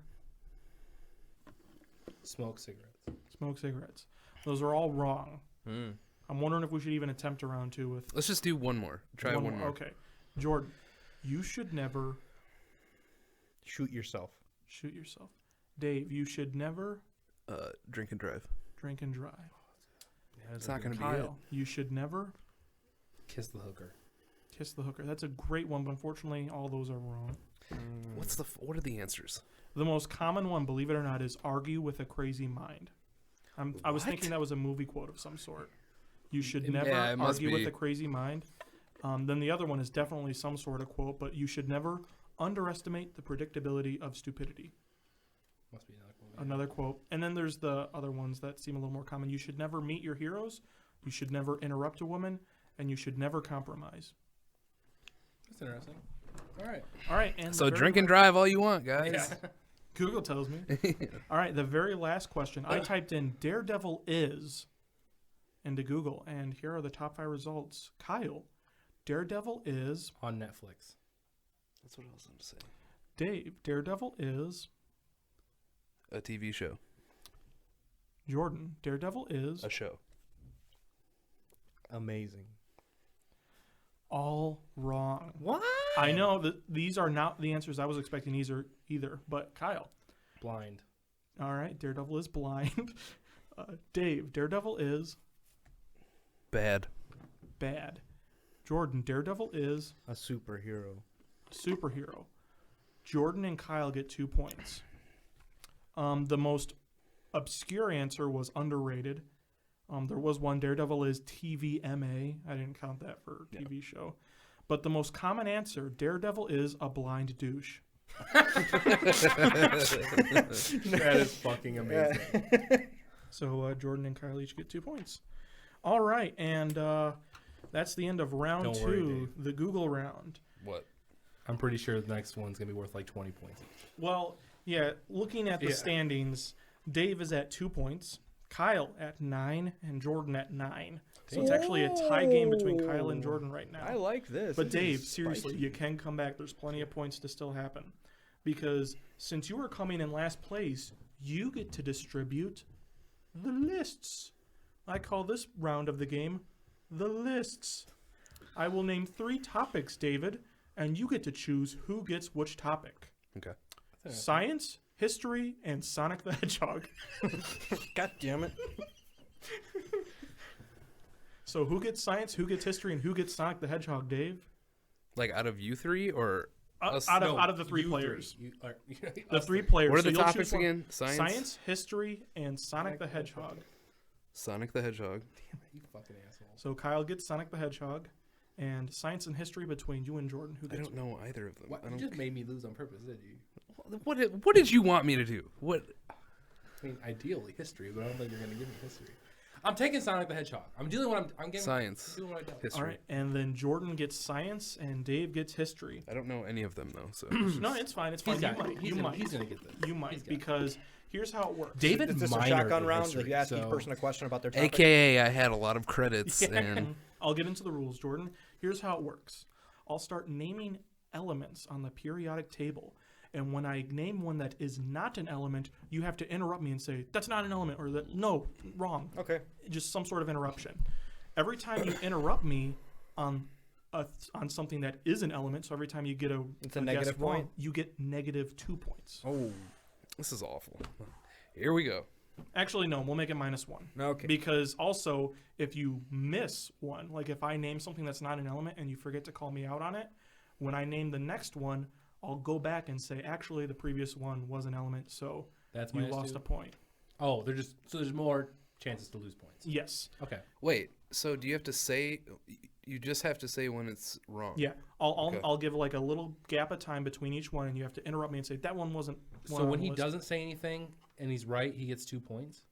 Smoke cigarettes. smoke cigarettes. Those are all wrong. Mm. I'm wondering if we should even attempt a round two with Let's just do one more. Try one more. Okay. Jordan, you should never Shoot yourself. shoot yourself. Dave, you should never Drink and drive. drink and drive. It's not going to be it. Kyle, you should never Kiss the hooker. kiss the hooker. That's a great one, but unfortunately, all those are wrong. What are the answers? The most common one, believe it or not, is argue with a crazy mind. I was What? thinking that was a movie quote of some sort. You should Yeah, never it must argue with be. a crazy mind. Then the other one is definitely some sort of quote, but you should never underestimate the predictability of stupidity. Must be another movie. Another quote. And then there's the other ones that seem a little more common. You should never meet your heroes. You should never interrupt a woman. And you should never compromise. That's interesting. All right. All right. And So the very drink and drive all you want, guys. Yeah. Google tells me. All right. The very last question. I typed in Daredevil is into Google. And here are the top 5 results. Kyle, Daredevil is... On Netflix. That's what I was going to say. Dave, Daredevil is... A TV show. Jordan, Daredevil is... A show. Amazing. all wrong. What? I know that these are not the answers I was expecting either, but Kyle. Blind. All right, Daredevil is blind. Dave, Daredevil is Bad. bad. Jordan, Daredevil is A superhero. superhero. Jordan and Kyle get 2 points. The most obscure answer was underrated. There was one, Daredevil is TVMA. I didn't count that for TV show. But the most common answer, Daredevil is a blind douche. That is fucking amazing. So Jordan and Kyle each get 2 points. All right, and that's the end of round Don't 2, worry, Dave. the Google round. What? I'm pretty sure the next one's gonna be worth like 20 points. Well, yeah, looking at the Yeah. standings, Dave is at 2 points, Kyle at 9, and Jordan at 9. So it's actually a tie game between Kyle and Jordan right now. I like this. But This is Dave, seriously, spicy. you can come back. There's plenty of points to still happen. Because since you are coming in last place, you get to distribute the lists. I call this round of the game the lists. I will name 3 topics, David, and you get to choose who gets which topic. Okay. Science, history, and Sonic the Hedgehog. God damn it. So who gets science, who gets history, and who gets Sonic the Hedgehog, Dave? Like out of you three or us? Out of the 3 you players. You are, The us 3 three. players. What are So the you'll topics choose one. again? Science? History, and Sonic the Hedgehog. Sonic the Hedgehog. You fucking asshole. So Kyle gets Sonic the Hedgehog, and science and history between you and Jordan. Who I gets? don't know either of them. What, I you don't just made me lose on purpose, did you? What did you want me to do? What? I mean, ideally history, but I don't think you're gonna give me history. I'm taking Sonic the Hedgehog. I'm dealing what I'm getting. Science. I'm doing what I don't. History. All right, and then Jordan gets science, and Dave gets history. I don't know any of them though. So No, it's fine. It's fine. He's You got- might. he's You gonna- might. he's gonna get this. You He's might got it. because here's how it works. David Is this a minored shotgun in round? history, Like you ask each so- person a question about their topic? AKA I had a lot of credits and I'll get into the rules, Jordan. Here's how it works. I'll start naming elements on the periodic table. And when I name one that is not an element, you have to interrupt me and say, that's not an element, or that, no, wrong. Okay. Just some sort of interruption. Every time you interrupt me on something that is an element, so every time you get It's a guess negative wrong, point? you get -2 points. Oh. This is awful. Here we go. Actually, no, we'll make it -1. Okay. Because also, if you miss one, like if I name something that's not an element and you forget to call me out on it, when I name the next one, I'll go back and say, actually, the previous one was an element, so That's you -2. lost a point. Oh, there's more chances to lose points. Yes. Okay. Wait, so do you have to say? You just have to say when it's wrong. Yeah. Okay. I'll give like a little gap of time between each one, and you have to interrupt me and say, that one wasn't one So on when the he list." doesn't say anything and he's right, he gets 2 points.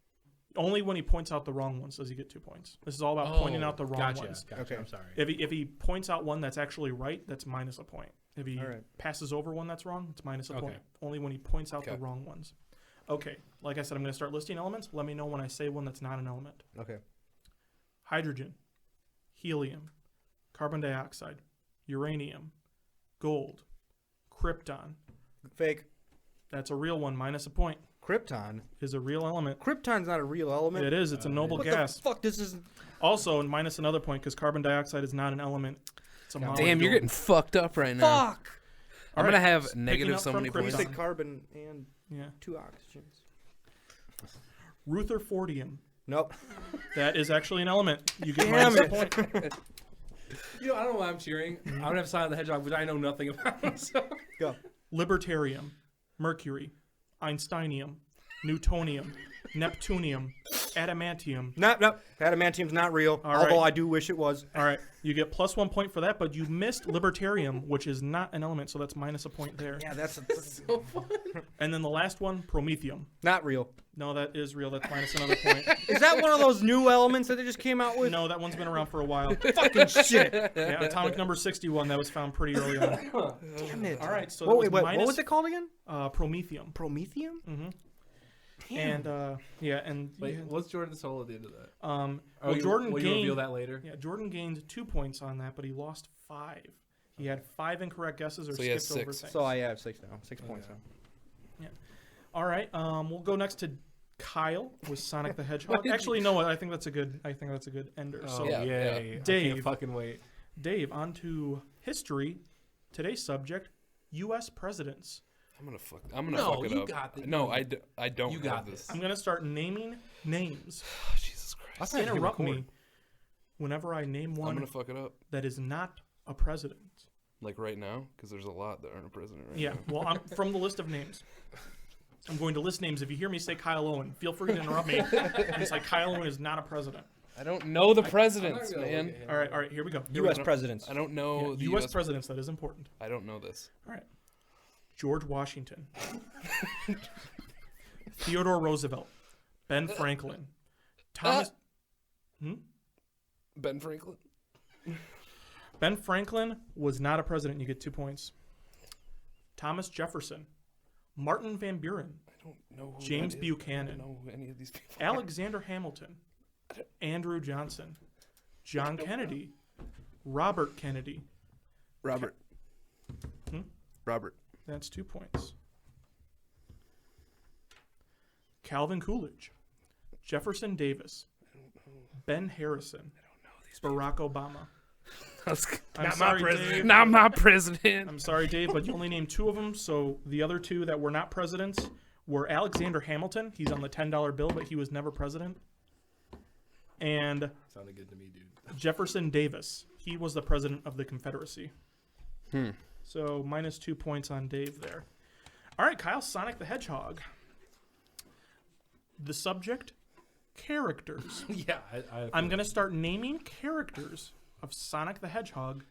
Only when he points out the wrong ones does he get 2 points. This is all about pointing out the wrong gotcha, ones. Gotcha. Okay. I'm sorry. If he points out one that's actually right, that's -1 point. If he All right. passes over one that's wrong, it's -1 Okay. point. Only when he points out the Okay. wrong ones. Okay, like I said, I'm going to start listing elements. Let me know when I say one that's not an element. Okay. Hydrogen, helium, carbon dioxide, uranium, gold, krypton. Fake. That's a real one, -1 point. Krypton. Is a real element. Krypton's not a real element. It is. It's a noble What gas. the fuck? This is. Also, and minus another point because carbon dioxide is not an element. It's a molecule. Damn, you're getting fucked up right now. Fuck. I'm All gonna right, have picking negative up so from many You points. said carbon and Yeah. 2 oxygens. Rutherfordium. Nope. That is actually an element. You get Damn minus a it. point. You know, I don't know why I'm cheering. I don't have Sonic the Hedgehog, which I know nothing about. So. Go. Libertarium, mercury, Einsteinium, newtonium, neptunium, adamantium. Nope. Adamantium's not real. All although right. I do wish it was. All right, you get +1 point for that, but you missed libertarium, which is not an element, so that's -1 point there. Yeah, that's So fun. And then the last one, promethium. not real. No, that is real. That's minus another point. Is that one of those new elements that they just came out with? No, that one's been around for a while. Fucking shit. Yeah, atomic number 61. That was found pretty early on. Damn it. All right, so Whoa, that wait, was what was it called again? promethium. Promethium? Mm-hmm. Damn. And yeah, and Wait, yeah, what's Jordan's total at the end of that? well, Jordan will you reveal gained. that later? Yeah, Jordan gained 2 points on that, but he lost 5. He had 5 incorrect guesses or So he has skipped over 6. things. So I have 6 now. 6 points Okay. now. All right, we'll go next to Kyle with Sonic the Hedgehog. Actually, no, I think that's a good ender. Oh, So Yeah, yay. I Dave. can't fucking wait. Dave, on to history. Today's subject: U.S. presidents. I'm gonna fuck No, it you up. got this. No, I don't You have got this. I'm gonna start naming names. Jesus Christ. thought you could Interrupt record. me whenever I name I'm one gonna fuck it up. that is not a president. Like right now, because there's a lot that aren't a president right Yeah, now. well, I'm from the list of names. I'm going to list names. If you hear me say Kyle Owen, feel free to interrupt me. It's like Kyle Owen is not a president. I don't know the I'm presidents, not gonna man. look at him. All right, here we go. U.S. presidents. I don't know Yeah, the U.S. presidents, that is important. I don't know this. All right. George Washington. Theodore Roosevelt. Ben Franklin. Thomas. Ben Franklin. Ben Franklin was not a president. You get 2 points. Thomas Jefferson. Martin Van Buren. I don't know who James that is. I Buchanan. don't know who any of these people are. Alexander Hamilton. Andrew Johnson. John Kennedy. Robert Kennedy. Robert. Hmm? Robert. That's 2 points. Calvin Coolidge. Jefferson Davis. Ben Harrison. Barack Obama. I'm Not sorry, my president. Dave. Not my president. I'm sorry, Dave, but you only named 2 of them. So the other 2 that were not presidents were Alexander Hamilton. He's on the $10 bill, but he was never president. And Sounded good to me, dude. Jefferson Davis. He was the president of the Confederacy. So minus 2 points on Dave there. All right, Kyle, Sonic the Hedgehog. The subject, characters. Yeah, I'm going to start naming characters of Sonic the Hedgehog.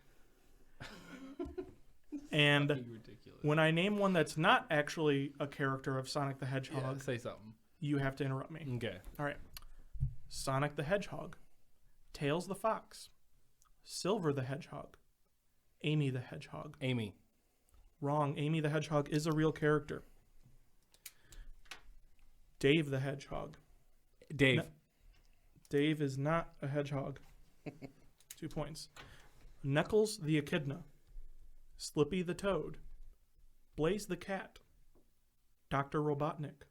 And ridiculous. when I name one that's not actually a character of Sonic the Yeah, Hedgehog, say something. you have to interrupt me. Okay. All right. Sonic the Hedgehog. Tails the Fox. Silver the Hedgehog. Amy the Hedgehog. Amy. Wrong. Amy the Hedgehog is a real character. Dave the Hedgehog. Dave. No. Dave is not a hedgehog. 2 points. Knuckles the Echidna. Slippy the Toad, Blaze the Cat, Dr. Robotnik,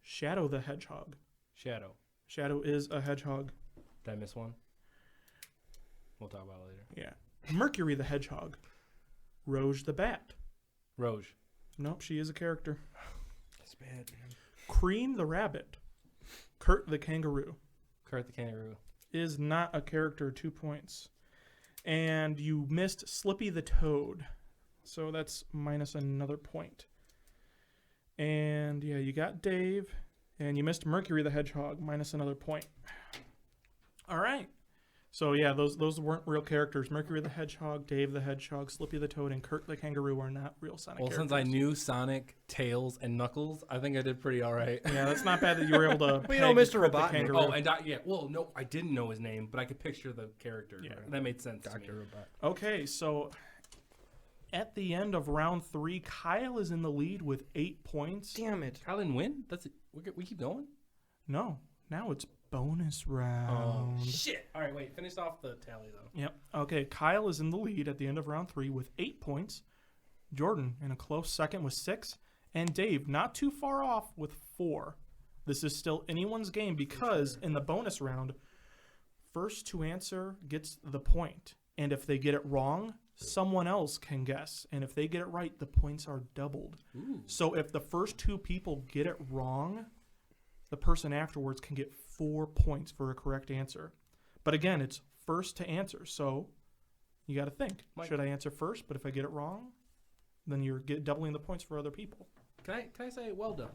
Shadow the Hedgehog. Shadow. Shadow is a hedgehog. Did I miss one? We'll talk about it later. Yeah. Mercury the Hedgehog, Rouge the Bat. Rouge. Nope, she is a character. That's bad, man. Cream the Rabbit, Kurt the Kangaroo. Kurt the Kangaroo. Is not a character, 2 points. And you missed Slippy the Toad. So that's minus another point. And yeah, you got Dave. And you missed Mercury the Hedgehog, minus another point. All right. So yeah, those weren't real characters. Mercury the Hedgehog, Dave the Hedgehog, Slippy the Toad, and Kurt the Kangaroo are not real Sonic characters. Since I knew Sonic, Tails, and Knuckles, I think I did pretty all right. Yeah, that's not bad that you were able to Well, you know, peg Mr. Kurt the Robotnik. Kangaroo. Oh, and well, no, I didn't know his name, but I could picture the character. Yeah. That made sense to me. Dr. Robot. Okay, so at the end of round 3, Kyle is in the lead with 8 points. Damn it. Kyle didn't win? We keep going? No, now it's bonus round. Shit. All right, wait. Finish off the tally, though. Yep. Okay, Kyle is in the lead at the end of round 3 with 8 points. Jordan in a close second with 6. And Dave not too far off with 4. This is still anyone's game because in the bonus round, first to answer gets the point. And if they get it wrong, someone else can guess. And if they get it right, the points are doubled. Ooh. So if the first 2 people get it wrong, the person afterwards can get 4 points for a correct answer. But again, it's first to answer. So you got to think, should I answer first? But if I get it wrong, then you're doubling the points for other people. Can I say, well done?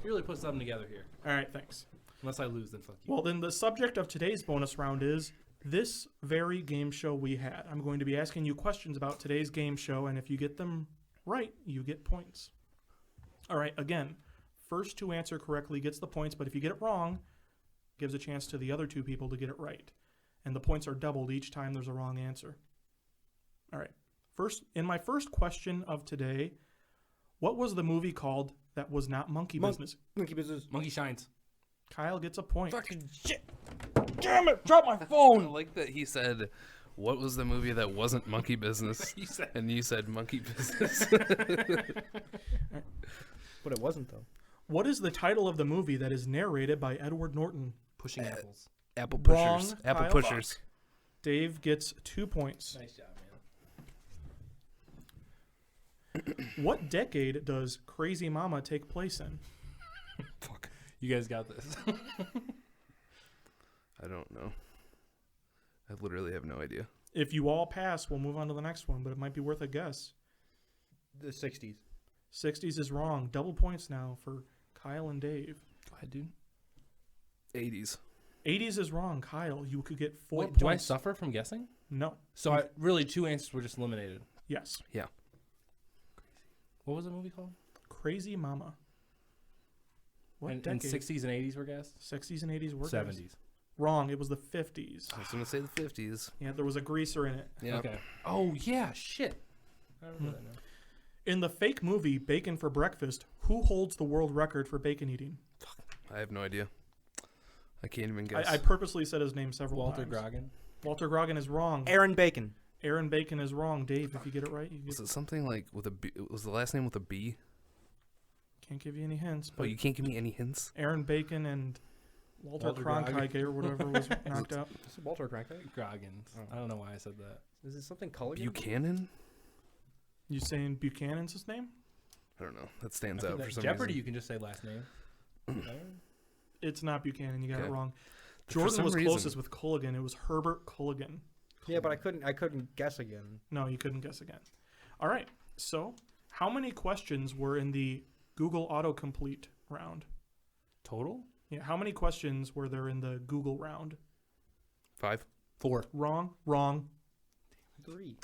You really put something together here. All right, thanks. Unless I lose, then fuck you. Well, then the subject of today's bonus round is this very game show we had. I'm going to be asking you questions about today's game show, and if you get them right, you get points. All right, again, first to answer correctly gets the points, but if you get it wrong, gives a chance to the other 2 people to get it right. And the points are doubled each time there's a wrong answer. All right. In my first question of today, what was the movie called that was not Monkey Business? Monkey Business. Monkey Shines. Kyle gets a point. Fucking shit. Damn it. Drop my phone. I like that he said, what was the movie that wasn't Monkey Business? And you said Monkey Business. But it wasn't, though. What is the title of the movie that is narrated by Edward Norton? Pushing apples. Apple Wrong, Pushers. Apple Kyle. Pushers. Dave gets 2 points. Nice job, What decade does Crazy Mama take place in? Fuck. You guys got this. I don't know. I literally have no idea. If you all pass, we'll move on to the next one, but it might be worth a guess. The 60s. 60s is wrong. Double points now for Kyle and Dave. Go ahead, dude. 80s. 80s is wrong. Kyle, you could get 4 Wait, points. do I suffer from guessing? No. So really 2 answers were just eliminated. Yes. Yeah. What was the movie called? Crazy Mama. What And decade? 60s and 80s were guessed? 60s and 80s were 70s. guessed. Wrong. It was the 50s. I was going to say the 50s. Yeah, there was a greaser in it. Yeah. Okay. Oh, yeah, shit. I remember that now. In the fake movie Bacon for Breakfast, who holds the world record for bacon eating? I have no idea. I can't even guess. I purposely said his name several Walter times. Grogan. Walter Grogan is wrong. Aaron Bacon. Aaron Bacon is wrong. Dave, if you get it right, you Was get, it something like with a B? Was the last name with a B? can't give you any hints. Oh, But you can't give me any hints? Aaron Bacon and Walter Walter Cronkite or whatever was knocked out. Is it Walter Cronkite? Groggins. Oh. I don't know why I said that. Is it something Culligan? Buchanan? You saying Buchanan's his name? I don't know. That stands I think out that for some Jeopardy, you reason. can just say last name. It's not Buchanan. You got it Okay. wrong. For Jordan some was reason- closest with Culligan. It was Herbert Culligan. Yeah, but I couldn't guess again. No, you couldn't guess again. All right. So, how many questions were in the Google autocomplete round? Total? Yeah, how many questions were there in the Google round? 5? 4. Wrong, wrong, 3.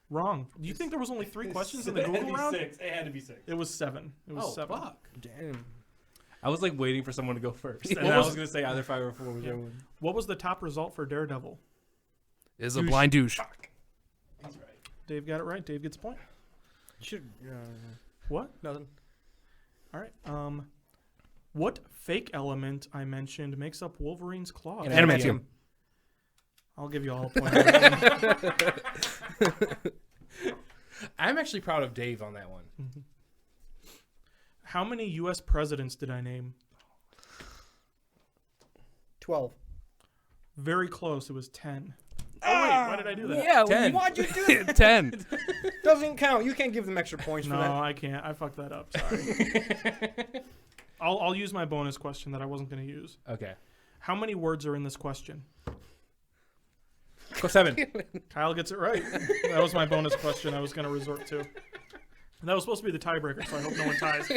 wrong. Do you think there was only 3 questions in the Google round? It had to be 6. It was 7. It was 7. Fuck. Damn. I was like waiting for someone to go first. And What I was- was going to say either 5 or 4 was Yeah. one. What was the top result for Daredevil? Is a Douche. blind douche. He's right. Dave got it right. Dave gets a point. Should What? nothing. All right. What fake element I mentioned makes up Wolverine's claws? Adamantium. I'll give you all a point. I'm actually proud of Dave on that one. How many U.S. presidents did I name? 12. Very close. It was 10. Oh, wait. Why did I do that? Yeah, 10. why'd you do that? 10. Doesn't count. You can't give them extra points for No, that. I can't. I fucked that up. Sorry. I'll use my bonus question that I wasn't going to use. Okay. How many words are in this question? Go 7. Kyle gets it right. That was my bonus question I was going to resort to. That was supposed to be the tiebreaker, so I hope no one ties.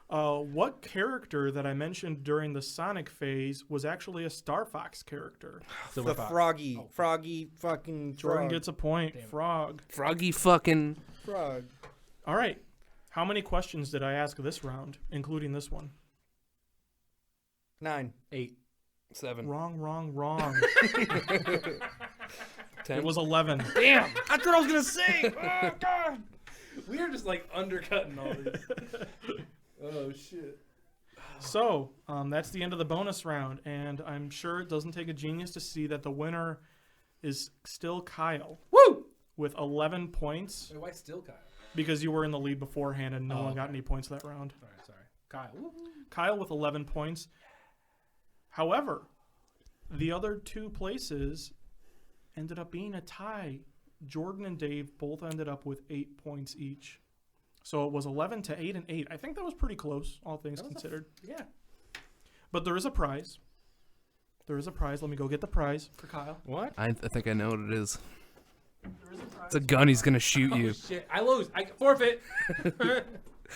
What character that I mentioned during the Sonic phase was actually a Star Fox character? The froggy fucking Jordan frog. gets a point. Damn it. Frog. Froggy fucking. frog. All right. How many questions did I ask this round, including this one? 9. 8. 7. Wrong. 10. It was 11. Damn. That's what I was gonna say. Oh God. We are just like undercutting all these. Oh shit. So, that's the end of the bonus round, and I'm sure it doesn't take a genius to see that the winner is still Kyle. Woo! With 11 points, Wait, why still Kyle? because you were in the lead beforehand and no Oh, one got okay. any points that round. All right, sorry. Kyle. Woo. Kyle with 11 points. However, the other two places ended up being a tie. Jordan and Dave both ended up with 8 points each. So it was 11 to 8 and 8. I think that was pretty close, all things That was considered. Yeah. But there is a prize. There is a prize. Let me go get the prize for Kyle. What? I think I know what it is. There is a prize. It's a gun he's gonna shoot you. Oh, shit. I lose. I forfeit.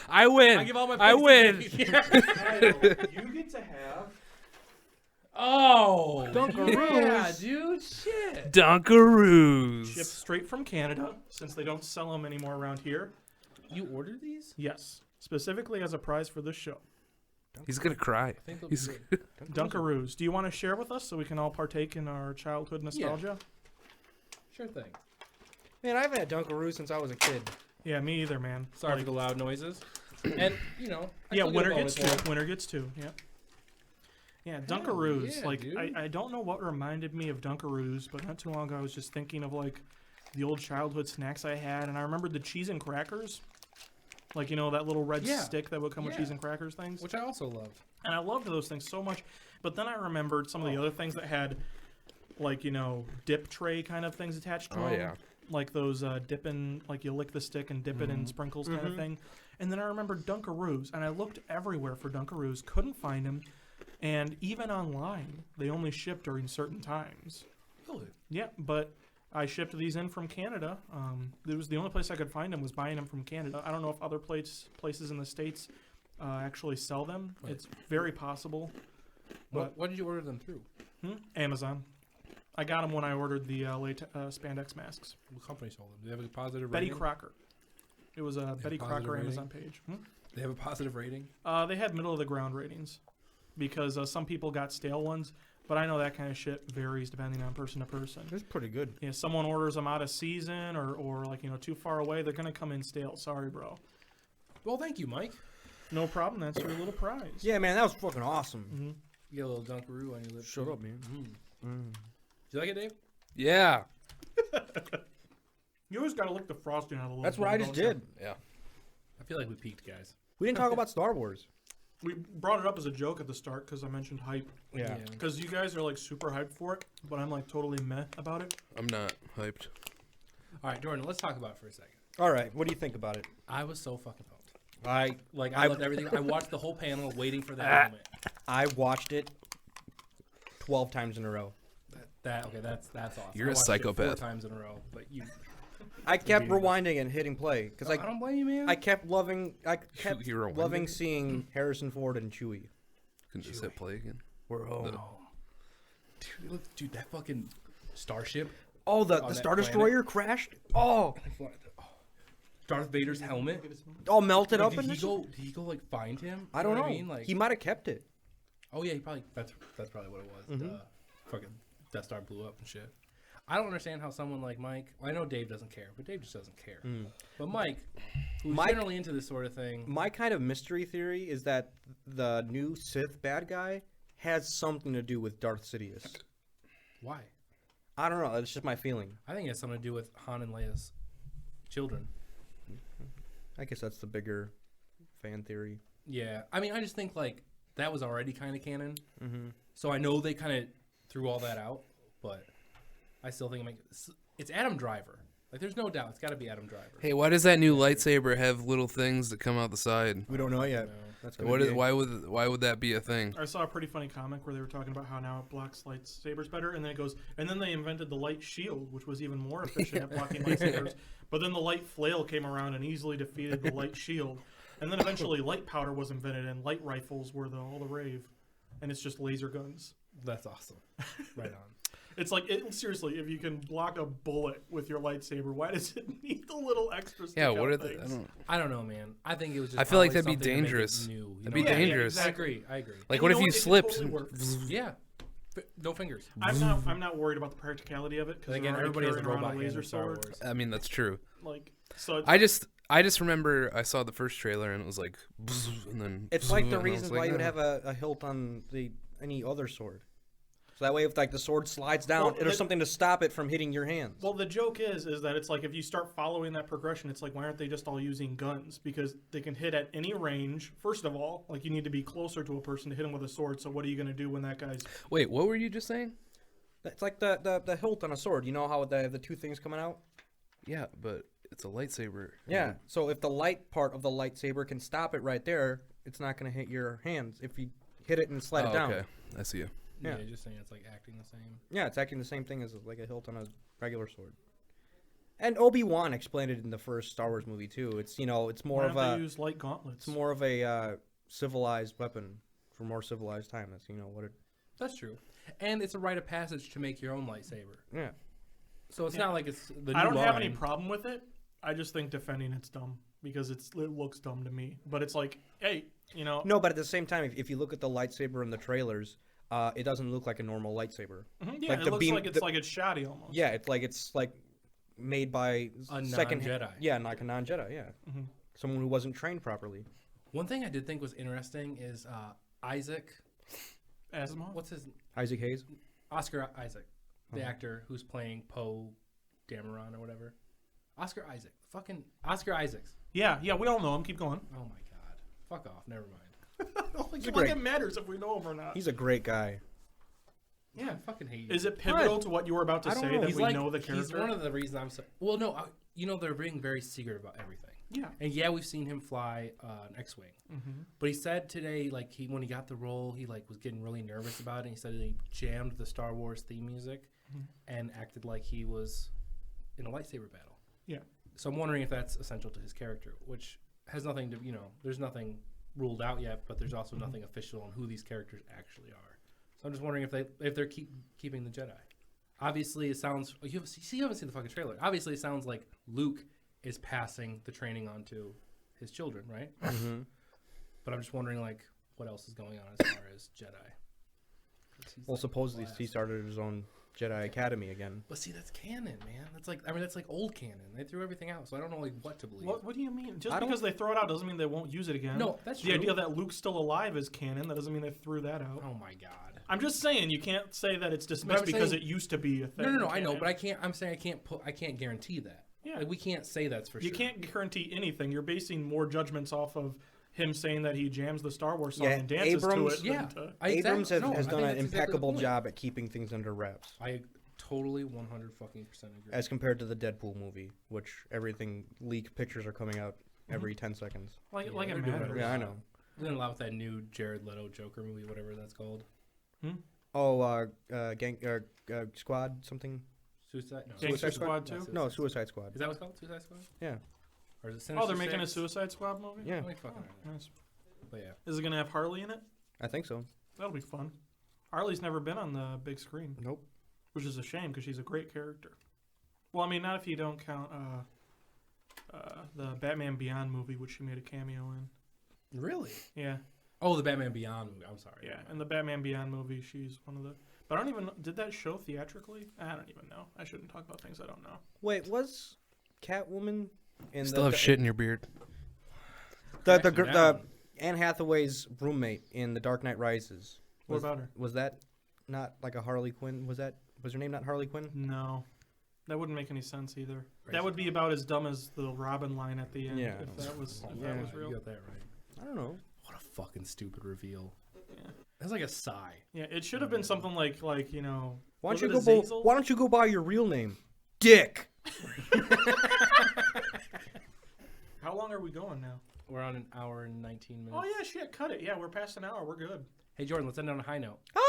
I win. I give all my I points win. to Dave. Yeah. Kyle, you get to have Oh. Dunkaroos. Yeah, dude. Shit. Dunkaroos. shipped straight from Canada, since they don't sell them anymore around here. You ordered these? Yes, specifically as a prize for this show. He's gonna cry. I think they'll be He's good. Dunkaroos. Do you want to share with us so we can all partake in our childhood nostalgia? Sure thing. Man, I haven't had Dunkaroos since I was a kid. Yeah, me either, man. Sorry Like- for the loud noises. And, you know. I Yeah, still get a winner bonus gets two. one. Winner gets two. Yeah. Yeah, Dunkaroos. yeah, like dude. I don't know what reminded me of Dunkaroos, but not too long ago I was just thinking of like the old childhood snacks I had, and I remembered the cheese and crackers. Like, you know, that little red Yeah. stick that would come with Yeah. cheese and crackers things. Which I also loved. And I loved those things so much. But then I remembered some of the other things that had, like, you know, dip tray kind of things attached to Oh, them. yeah. Like those dipping, like you lick the stick and dip it in sprinkles kind of thing. And then I remembered Dunkaroos. And I looked everywhere for Dunkaroos, couldn't find them. And even online, they only ship during certain times. Really? Yeah, but I shipped these in from Canada. It was the only place I could find them was buying them from Canada. I don't know if other places in the States actually sell them. Right. It's very possible. What did you order them through? Amazon. I got them when I ordered the spandex masks. What company sold them? Do they have a positive Betty rating? Crocker. It was a Betty positive Crocker rating? Amazon page. They have a positive rating? They had middle of the ground ratings because some people got stale ones, but I know that kind of shit varies depending on person to person. It's pretty good. Yeah, someone orders them out of season or like, you know, too far away, they're gonna come in stale. Sorry, bro. Well, thank you, Mike. No problem. That's your little prize. Yeah, man, that was fucking awesome. hmm You get a little Dunkaroo on your lips. Shut up, man. Do you like it, Dave? Yeah. You always gotta lick the frosting out of the little. That's what I just did. Yeah. I feel like we peaked, guys. We didn't talk about Star Wars. We brought it up as a joke at the start because I mentioned hype. Yeah. Because you guys are like super hyped for it, but I'm like totally meh about it. I'm not hyped. All right, Jordan, let's talk about it for a second. All right, what do you think about it? I was so fucking pumped. I I left everything. I watched the whole panel waiting for that moment. I watched it 12 times in a row. That's awesome. You're I a watched it psychopath. 4 times in a row, but you. I kept Beautiful. rewinding and hitting play because I don't blame you, man. I kept loving You're a loving wonder. seeing Harrison Ford and Chewie. Can just hit play again. We're home. Dude, that fucking starship. Oh, the that Star planet? Destroyer crashed. Oh, Darth Vader's helmet. all melted Like, up in did this. he go like find him? I You don't know. what I mean? Like, He might have kept it. oh yeah, he probably. That's probably what it was. Mm-hmm. The fucking Death Star blew up and shit. I don't understand how someone like Mike. Well, I know Dave doesn't care, but Dave just doesn't care. But Mike, who's Mike- generally into this sort of thing, My kind of mystery theory is that the new Sith bad guy has something to do with Darth Sidious. why? I don't know. It's just my feeling. I think it has something to do with Han and Leia's children. I guess that's the bigger fan theory. Yeah, I mean, I just think like that was already kind of canon, Mm-hmm. so I know they kind of threw all that out, but I still think it's Adam Driver. Like, there's no doubt it's got to be Adam Driver. Hey, why does that new lightsaber have little things that come out the side? We don't know yet. No. That's Why would that be a thing? I saw a pretty funny comic where they were talking about how now it blocks lightsabers better, and then it goes, and then they invented the light shield, which was even more efficient at blocking lightsabers. But then the light flail came around and easily defeated the light shield, and then eventually light powder was invented, and light rifles were all the rave, and it's just laser guns. That's awesome. Right on. It's like, seriously, if you can block a bullet with your lightsaber, why does it need the little extra stick Yeah, what out are the? things? I don't know, man. I think it was just. I feel like probably that'd be something to make it dangerous. new, you That'd know? be Yeah, dangerous. exactly. I agree. Like, And what you if know you It slipped? totally works. Yeah. No fingers. I'm not worried about the practicality of it because Again, everybody has a robot hand in Star Wars. I mean, that's true. Like, so it's, I just remember I saw the first trailer and it was like, and then It's like the and I was reason like, why you would "Ah." have a hilt on any other sword. So that way, if like the sword slides down, Well, there's something to stop it from hitting your hands. well, the joke is that it's like if you start following that progression, it's like why aren't they just all using guns? Because they can hit at any range. First of all, like you need to be closer to a person to hit him with a sword. So what are you going to do when that guy's? Wait, what were you just saying? It's like the hilt on a sword. You know how they have the two things coming out? Yeah, but it's a lightsaber. Yeah. So if the light part of the lightsaber can stop it right there, it's not going to hit your hands. If you hit it and slide Oh, it down. okay, I see you. Yeah, Yeah. just saying it's like acting the same. Yeah, it's acting the same thing as like a hilt on a regular sword. And Obi-Wan explained it in the first Star Wars movie too. It's it's more Why of don't a they use light gauntlets? it's more of a civilized weapon for more civilized time. That's what it. That's true. And it's a rite of passage to make your own lightsaber. Yeah. So it's Yeah. not like it's the new I don't have any line. problem with it. I just think defending it's dumb because it looks dumb to me. But it's like, hey, No, but at the same time, if you look at the lightsaber in the trailers, it doesn't look like a normal lightsaber. yeah, like it the looks beam- like it's shoddy almost. Yeah, it's like made by A second non-Jedi. Yeah, like a non-Jedi. Yeah, Mhm. someone who wasn't trained properly. One thing I did think was interesting is Isaac. Asimov. What's his Isaac Hayes. Oscar Isaac, the Uh-huh. actor who's playing Poe Dameron or whatever. Oscar Isaac. Fucking Oscar Isaacs. Yeah, we all know him. Keep going. Oh my god. Fuck off. Never mind. I don't think great- it matters if we know him or not. He's a great guy. Yeah, I fucking hate you. Is it pivotal to what you were about to I don't say know. that He's we like, know the he's character? one of the reasons I'm so. Well, no, they're being very secret about everything. Yeah. And yeah, we've seen him fly an X-wing, Mm-hmm. but he said today, like when he got the role, he like was getting really nervous about it. And he said that he jammed the Star Wars theme music and acted like he was in a lightsaber battle. Yeah. So I'm wondering if that's essential to his character, which has nothing to there's nothing ruled out yet, but there's also nothing official on who these characters actually are. So I'm just wondering if they're keeping the Jedi. Obviously, it sounds you haven't seen the fucking trailer. Obviously, it sounds like Luke is passing the training on to his children, right? Mm-hmm. But I'm just wondering, like, what else is going on as far as Jedi? 'Cause he's, Well, like, supposedly last. he started his own Jedi Academy again. But see, that's canon, man. That's like old canon. They threw everything out, so I don't know like what to believe. What do you mean? Just I don't- because they throw it out doesn't mean they won't use it again. No, that's the true. idea that Luke's still alive is canon. That doesn't mean they threw that out. Oh my god. I'm just saying you can't say that it's But dismissed I'm because saying- it used to be a thing. No, I know, canon. but I can't. I'm saying I can't guarantee that. Yeah. Like, we can't say that's for You sure. can't guarantee anything. You're basing more judgments off of him saying that he jams the Star Wars song Yeah, and dances Abrams- to it. Yeah. than to- Abrams no, has I done think an that's exactly the impeccable point. job at keeping things under wraps, I totally 100% agree. as compared to the Deadpool movie, which everything leaked pictures are coming out every 10 seconds. like Yeah, it they're doing matters. it. Yeah, I know. Then a lot with that new Jared Leto Joker movie, whatever that's called. Oh, Squad something? Suicide? No. Gangster Suicide Squad Not 2? No, Suicide Squad. Is that what's called? Suicide Squad? Yeah, Or is it Sinister Oh, they're making a Six? Suicide Squad movie? yeah, Let me fucking know. Nice. But yeah. Is it going to have Harley in it? I think so. That'll be fun. Harley's never been on the big screen, Nope. which is a shame because she's a great character. Well, I mean, not if you don't count the Batman Beyond movie, which she made a cameo in. Really? Yeah, Oh, the Batman Beyond movie. I'm sorry. yeah. In the Batman Beyond movie, she's one of the. But I don't even. Did that show theatrically? I don't even know. I shouldn't talk about things I don't know. Wait, was Catwoman in Still have shit in your beard. the Cracking the down. Anne Hathaway's roommate in The Dark Knight Rises? What about her? Was that not like a Harley Quinn? Was that Was her name not Harley Quinn? No. That wouldn't make any sense either. Right. That would be about as dumb as the Robin line at the end. Yeah. If that was real. You got that right. I don't know. What a fucking stupid reveal. Yeah. That's like a sigh. Yeah, it should have been something like you know. Why was don't it you go? Azazel? Why don't you go by your real name, Dick? How long are we going now? We're on an hour and 19 minutes. Oh yeah, shit, cut it. Yeah, we're past an hour. We're good. Hey, Jordan, let's end on a high note. Oh